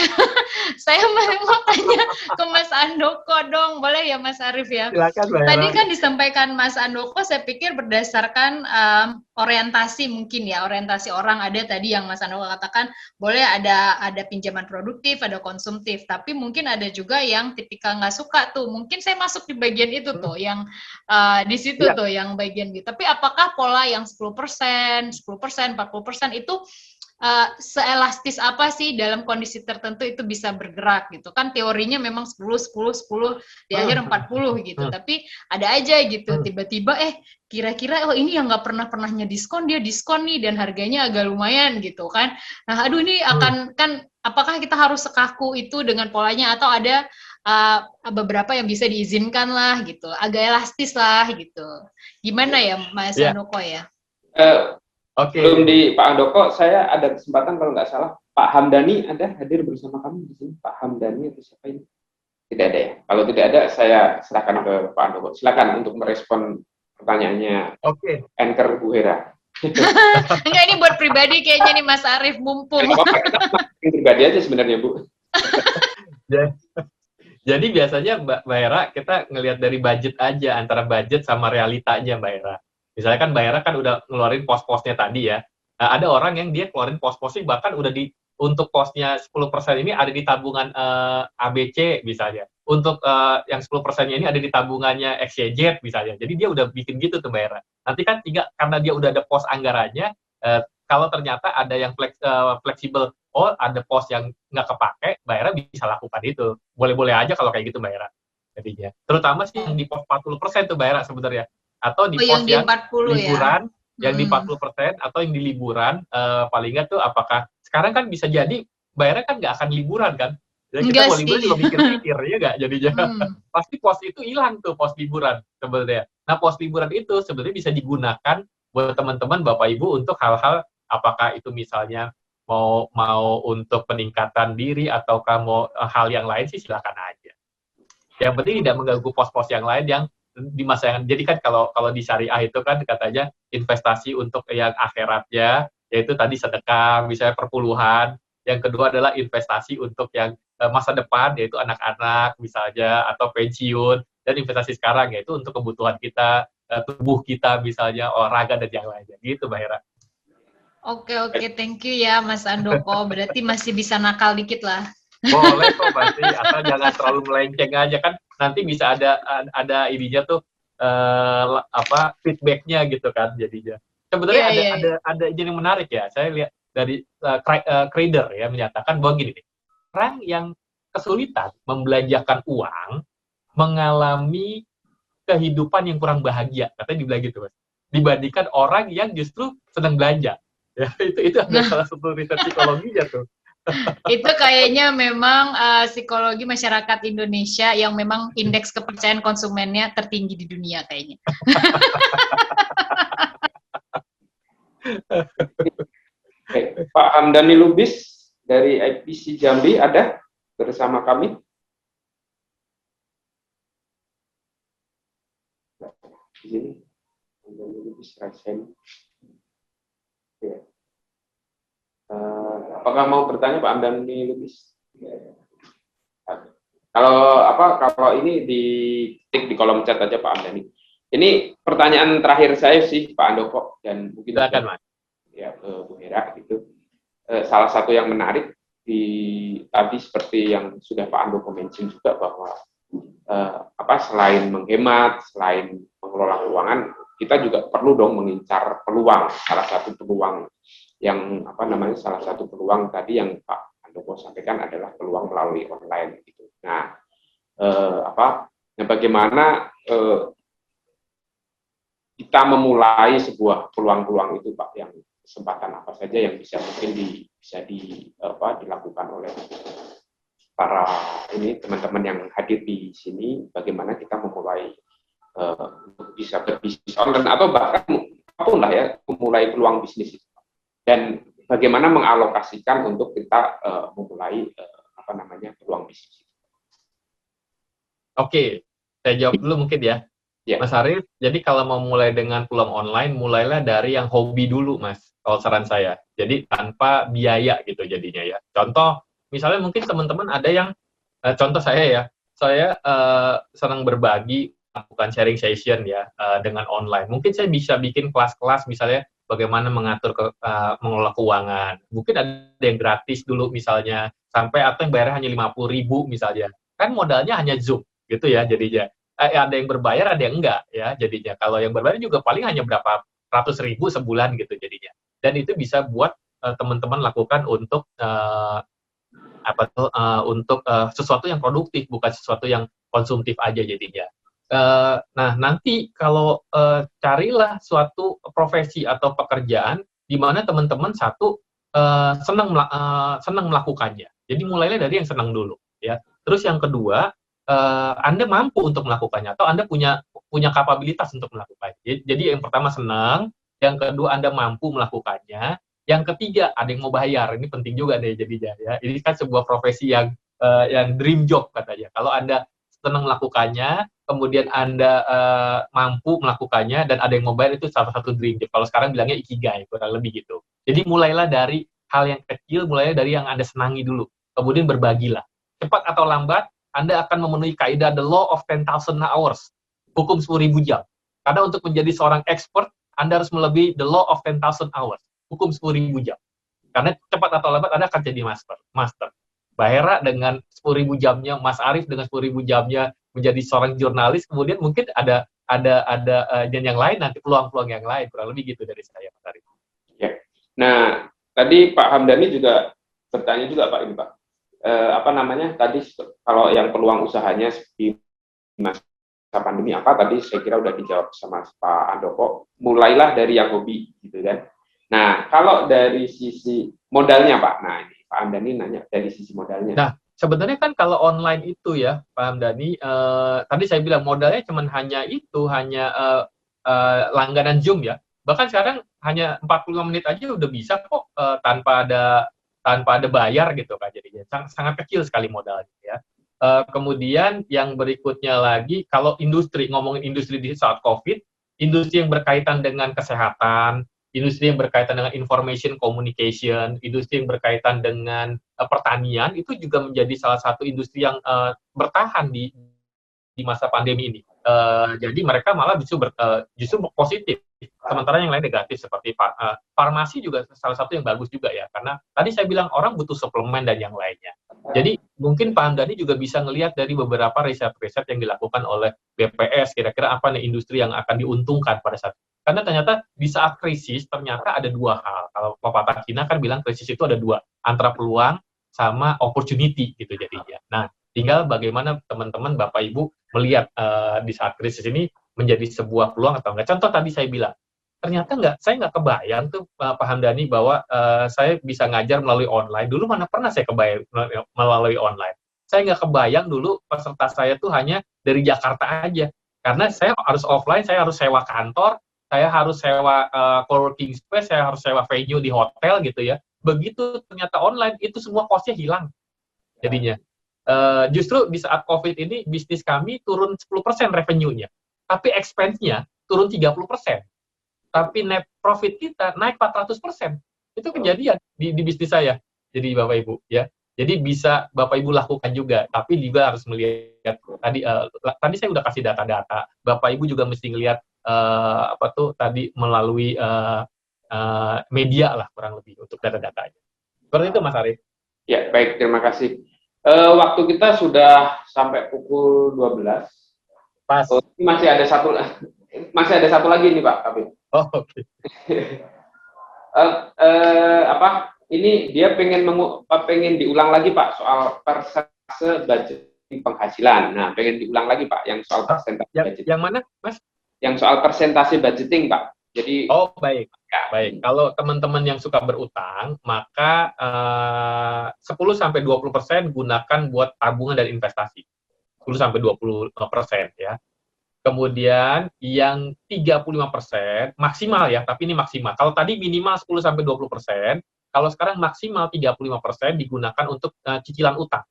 Saya mau tanya ke Mas Andoko dong, boleh ya Mas Arif ya? Silakan, Mbak Hera. Tadi kan disampaikan Mas Andoko, saya pikir berdasarkan orientasi mungkin ya, orientasi orang ada tadi yang Mas Andoko katakan, boleh ada pinjaman produktif, ada konsumtif, tapi mungkin ada juga yang tipikal nggak suka tuh. Mungkin saya masuk di bagian itu tuh, yang di situ tuh, yang bagian gitu. Tapi apakah pola yang 10%, 40% itu seelastis apa sih dalam kondisi tertentu itu bisa bergerak gitu kan, teorinya memang 10 di akhir 40 gitu, tapi ada aja gitu tiba-tiba kira-kira oh ini yang nggak pernahnya diskon, dia diskon nih dan harganya agak lumayan gitu kan. Nah aduh ini akan kan, apakah kita harus sekaku itu dengan polanya atau ada beberapa yang bisa diizinkan lah gitu, agak elastis lah gitu. Gimana ya Mas Andoko ya? Belum di Pak Andoko, saya ada kesempatan kalau nggak salah Pak Hamdani ada hadir bersama kami di sini. Pak Hamdani atau siapa ini? Tidak ada ya. Kalau tidak ada, saya serahkan ke Pak Andoko. Silakan untuk merespon pertanyaannya. Anchor Bu Hera. Enggak, ini buat pribadi kayaknya nih Mas Arif, mumpung. Pribadi aja sebenarnya Bu. Jadi biasanya Mbak Hera kita ngelihat dari budget aja, antara budget sama realitanya Mbak Hera. Misalnya kan Mbak Hera kan udah ngeluarin pos-posnya tadi ya. Nah, ada orang yang dia keluarin pos-posnya bahkan udah untuk posnya 10% ini ada di tabungan ABC misalnya. Untuk yang 10%-nya ini ada di tabungannya XYZ misalnya. Jadi dia udah bikin gitu tuh Mbak Hera. Nanti kan karena dia udah ada pos anggarannya, kalau ternyata ada yang fleksibel, oh ada pos yang nggak kepake, Mbak Hera bisa lakukan itu. Boleh-boleh aja kalau kayak gitu Mbak Hera. Jadinya. Terutama sih yang di pos 40% tuh Mbak Hera sebenarnya. Atau di pos yang 40 liburan, yang di 40%, atau yang di liburan, paling nggak tuh apakah, sekarang kan bisa jadi, Mbak Hera kan nggak akan liburan kan, dan kita mau liburan juga mikir-mikir, ya nggak, jadinya, pasti pos itu hilang tuh, pos liburan, sebenarnya. Nah, pos liburan itu sebenarnya bisa digunakan buat teman-teman, Bapak Ibu, untuk hal-hal, apakah itu misalnya, mau untuk peningkatan diri, ataukah mau hal yang lain sih, silakan aja. Yang penting tidak mengganggu pos-pos yang lain yang di masa yang, jadi kan kalau di syariah itu kan katanya investasi untuk yang akhiratnya, yaitu tadi sedekah, misalnya perpuluhan. Yang kedua adalah investasi untuk yang masa depan, yaitu anak-anak misalnya, atau pensiun. Dan investasi sekarang yaitu untuk kebutuhan kita, tubuh kita misalnya, olahraga dan yang lainnya. Gitu Mbak Hera. Oke, thank you ya Mas Andoko. Berarti masih bisa nakal dikit lah. Boleh kok pasti, atau jangan terlalu melenceng aja kan, nanti bisa ada ininya tuh feedbacknya gitu kan jadinya. Sebenarnya ada yang menarik ya, saya lihat dari Krader ya menyatakan bahwa gini nih, orang yang kesulitan membelanjakan uang mengalami kehidupan yang kurang bahagia, katanya dibilang gitu, Mas. Dibandingkan orang yang justru senang belanja. Ya, itu ada salah satu riset psikologinya tuh. Itu kayaknya memang psikologi masyarakat Indonesia yang memang indeks kepercayaan konsumennya tertinggi di dunia kayaknya. Pak Hamdani Lubis dari IPC Jambi ada bersama kami. Di sini. Hamdani Lubis Rasen. Ya. Apakah mau bertanya Pak Hamdani Lubis? Kalau ini diketik di kolom chat aja Pak Hamdani. Ini pertanyaan terakhir saya sih Pak Andoko dan mungkin Silakan, Mas. Ya Bu Hera gitu. Salah satu yang menarik tadi seperti yang sudah Pak Andoko mention juga bahwa selain menghemat, selain mengelola keuangan, kita juga perlu dong mengincar peluang. Salah satu peluang yang salah satu peluang tadi yang Pak Andoko sampaikan adalah peluang melalui online gitu. Nah, bagaimana kita memulai sebuah peluang-peluang itu Pak, yang kesempatan apa saja yang bisa mungkin dilakukan oleh para teman-teman yang hadir di sini, bagaimana kita memulai bisa berbisnis online atau bahkan apapun lah ya, memulai peluang bisnis itu. Dan bagaimana mengalokasikan untuk kita memulai peluang bisnis. Oke, saya jawab dulu mungkin ya. Mas Arif, jadi kalau mau mulai dengan peluang online, mulailah dari yang hobi dulu, Mas. Kalau saran saya. Jadi tanpa biaya gitu jadinya ya. Contoh, misalnya mungkin teman-teman ada yang, contoh saya ya, saya senang berbagi, bukan sharing session ya, dengan online. Mungkin saya bisa bikin kelas-kelas misalnya bagaimana mengelola keuangan. Mungkin ada yang gratis dulu misalnya, sampai atau yang bayarnya hanya 50.000 misalnya. Kan modalnya hanya Zoom gitu ya jadinya. Ada yang berbayar, ada yang enggak ya jadinya. Kalau yang berbayar juga paling hanya berapa ratus ribu sebulan gitu jadinya. Dan itu bisa buat teman-teman lakukan untuk sesuatu yang produktif, bukan sesuatu yang konsumtif aja jadinya. Nah, nanti kalau carilah suatu profesi atau pekerjaan di mana teman-teman senang melakukannya. Jadi mulailah dari yang senang dulu ya. Terus yang kedua, Anda mampu untuk melakukannya atau Anda punya kapabilitas untuk melakukannya. Jadi yang pertama senang, yang kedua Anda mampu melakukannya, yang ketiga ada yang mau bayar. Ini penting juga nih jadinya ya. Ini kan sebuah profesi yang dream job katanya. Kalau Anda senang melakukannya, kemudian Anda mampu melakukannya dan ada yang mau bayar, itu salah satu dream job. Kalau sekarang bilangnya ikigai, kurang lebih gitu. Jadi mulailah dari hal yang kecil, mulailah dari yang Anda senangi dulu. Kemudian berbagilah. Cepat atau lambat, Anda akan memenuhi kaidah the law of 10,000 hours, hukum 10.000 jam. Karena untuk menjadi seorang expert, Anda harus melebihi the law of 10,000 hours, hukum 10.000 jam. Karena cepat atau lambat Anda akan jadi master. Mbak Hera dengan 10.000 jamnya, Mas Arif dengan 10.000 jamnya menjadi seorang jurnalis, kemudian mungkin ada yang lain nanti, peluang-peluang yang lain, kurang lebih gitu dari saya, Mas Arif. Ya. Nah, tadi Pak Hamdani juga bertanya juga Pak ini Pak. Tadi kalau yang peluang usahanya di masa pandemi tadi saya kira udah dijawab sama Pak Andoko. Mulailah dari yang hobi gitu kan. Nah, kalau dari sisi modalnya Pak, nah ini Pak Hamdani nanya dari sisi modalnya. Nah, sebenarnya kan kalau online itu ya Pak Hamdani, tadi saya bilang modalnya hanya langganan Zoom ya. Bahkan sekarang hanya 45 menit aja udah bisa kok tanpa ada bayar gitu kan, jadinya sangat kecil sekali modalnya ya. Kemudian yang berikutnya lagi, kalau ngomongin industri di saat COVID, industri yang berkaitan dengan kesehatan, industri yang berkaitan dengan information communication, industri yang berkaitan dengan pertanian, itu juga menjadi salah satu industri yang bertahan di masa pandemi ini. Jadi mereka malah justru positif. Sementara yang lain negatif, seperti farmasi juga salah satu yang bagus juga ya, karena tadi saya bilang orang butuh suplemen dan yang lainnya. Jadi mungkin Pak Hamdani juga bisa ngelihat dari beberapa riset-riset yang dilakukan oleh BPS, kira-kira apa nih industri yang akan diuntungkan pada saat. Karena ternyata di saat krisis ternyata ada dua hal. Kalau pepatah Cina kan bilang krisis itu ada dua, antara peluang sama opportunity gitu jadinya. Nah, Tinggal bagaimana teman-teman, Bapak Ibu melihat di saat krisis ini menjadi sebuah peluang atau enggak. Contoh tadi saya bilang, ternyata saya nggak kebayang tuh Pak Hamdani bahwa saya bisa ngajar melalui online. Dulu mana pernah saya kebayang melalui online. Saya nggak kebayang dulu peserta saya tuh hanya dari Jakarta aja. Karena saya harus offline, saya harus sewa kantor, saya harus sewa co-working space, saya harus sewa venue di hotel gitu ya. Begitu ternyata online, itu semua cost-nya hilang jadinya. Justru di saat COVID ini, bisnis kami turun 10% revenue-nya. Tapi expense-nya turun 30%. Tapi net profit kita naik 400%. Itu kejadian di bisnis saya. Jadi Bapak Ibu ya. Jadi bisa Bapak Ibu lakukan juga, tapi juga harus melihat tadi saya udah kasih data-data. Bapak Ibu juga mesti ngelihat tadi melalui media lah kurang lebih untuk data-datanya. Seperti itu Mas Arief. Ya, baik, terima kasih. Waktu kita sudah sampai pukul 12. Pas. Masih ada satu lagi nih Pak Kabit. Oh, oke. Ini dia pengen diulang lagi Pak soal persentase budgeting penghasilan. Nah, pengen diulang lagi Pak yang soal persentase budgeting. Yang mana, Mas? Yang soal persentase budgeting Pak. Jadi baik. Ya. Baik. Kalau teman-teman yang suka berutang, maka 10-20% gunakan buat tabungan dan investasi. 10-20% ya. Kemudian yang 35% maksimal ya, tapi ini maksimal. Kalau tadi minimal 10-20%, kalau sekarang maksimal 35% digunakan untuk cicilan utang.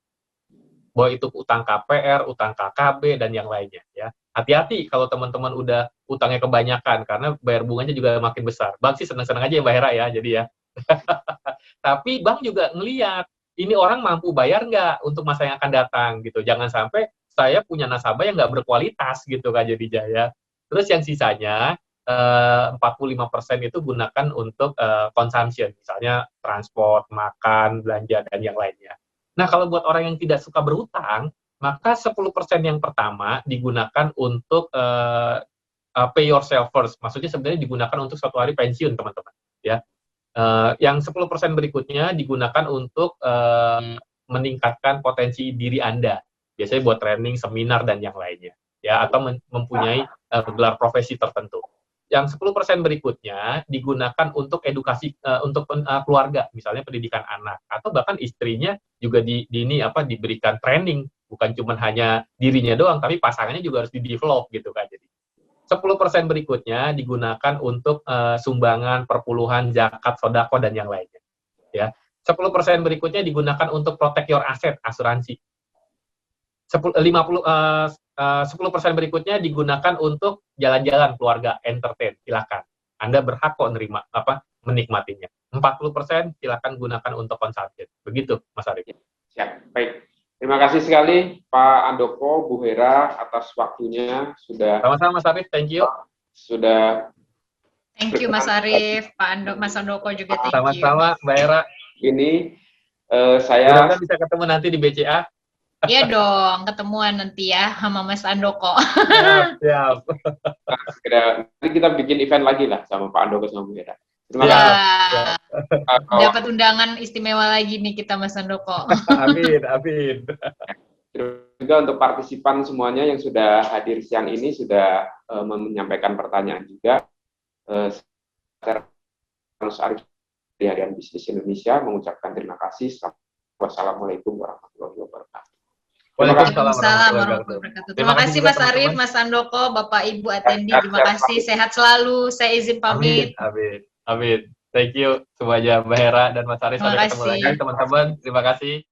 Bahwa itu utang KPR, utang KKB, dan yang lainnya. Ya. Hati-hati kalau teman-teman udah utangnya kebanyakan, karena bayar bunganya juga makin besar. Bank sih senang-senang aja ya Mbak Hera ya, jadi ya. Tapi bank juga ngelihat, ini orang mampu bayar nggak untuk masa yang akan datang gitu. Jangan sampai saya punya nasabah yang nggak berkualitas gitu kan jadinya ya. Terus yang sisanya 45% itu gunakan untuk consumption, misalnya transport, makan, belanja, dan yang lainnya. Nah, kalau buat orang yang tidak suka berhutang, maka 10% yang pertama digunakan untuk pay yourself first. Maksudnya sebenarnya digunakan untuk suatu hari pensiun, teman-teman. Ya. Yang 10% berikutnya digunakan untuk meningkatkan potensi diri Anda. Biasanya buat training, seminar, dan yang lainnya. Ya, atau mempunyai gelar profesi tertentu. Yang 10% berikutnya digunakan untuk edukasi untuk keluarga, misalnya pendidikan anak, atau bahkan istrinya juga diberikan training, bukan cuma hanya dirinya doang, tapi pasangannya juga harus di-develop gitu kan. Jadi 10% berikutnya digunakan untuk sumbangan, perpuluhan, zakat, sedekah, dan yang lainnya. Ya, 10% berikutnya digunakan untuk protect your asset, asuransi. 10% berikutnya digunakan untuk jalan-jalan keluarga, entertain, silakan. Anda berhak kok menikmatinya. 40% silakan gunakan untuk consumption. Begitu, Mas Arief. Siap, baik. Terima kasih sekali Pak Andoko, Bu Hera atas waktunya sudah. Sama-sama Mas Arief, thank you. Sudah. Thank you Mas Arief, Mas Andoko juga thank you. Sama-sama Mbak Hera. Ini saya mudah-mudahan bisa ketemu nanti di BCA. Iya dong, ketemuan nanti ya sama Mas Andoko. Siap. Nanti kita bikin event lagi lah sama Pak Andoko sama Bu Hera. Terima kasih. Dapat undangan istimewa lagi nih kita Mas Andoko. Amin. Juga untuk partisipan semuanya yang sudah hadir siang ini sudah menyampaikan pertanyaan juga. Mas Arief dari Harian Bisnis Indonesia mengucapkan terima kasih. Wassalamualaikum warahmatullahi wabarakatuh. Waalaikumsalam warahmatullahi wabarakatuh. Terima kasih Mas Arief, Mas Andoko, Bapak Ibu atendi, terima kasih. Sehat selalu. Saya izin pamit. Amin. Thank you semuanya Mbak Hera dan Mas Arief. Sampai ketemu lagi teman-teman. Terima kasih.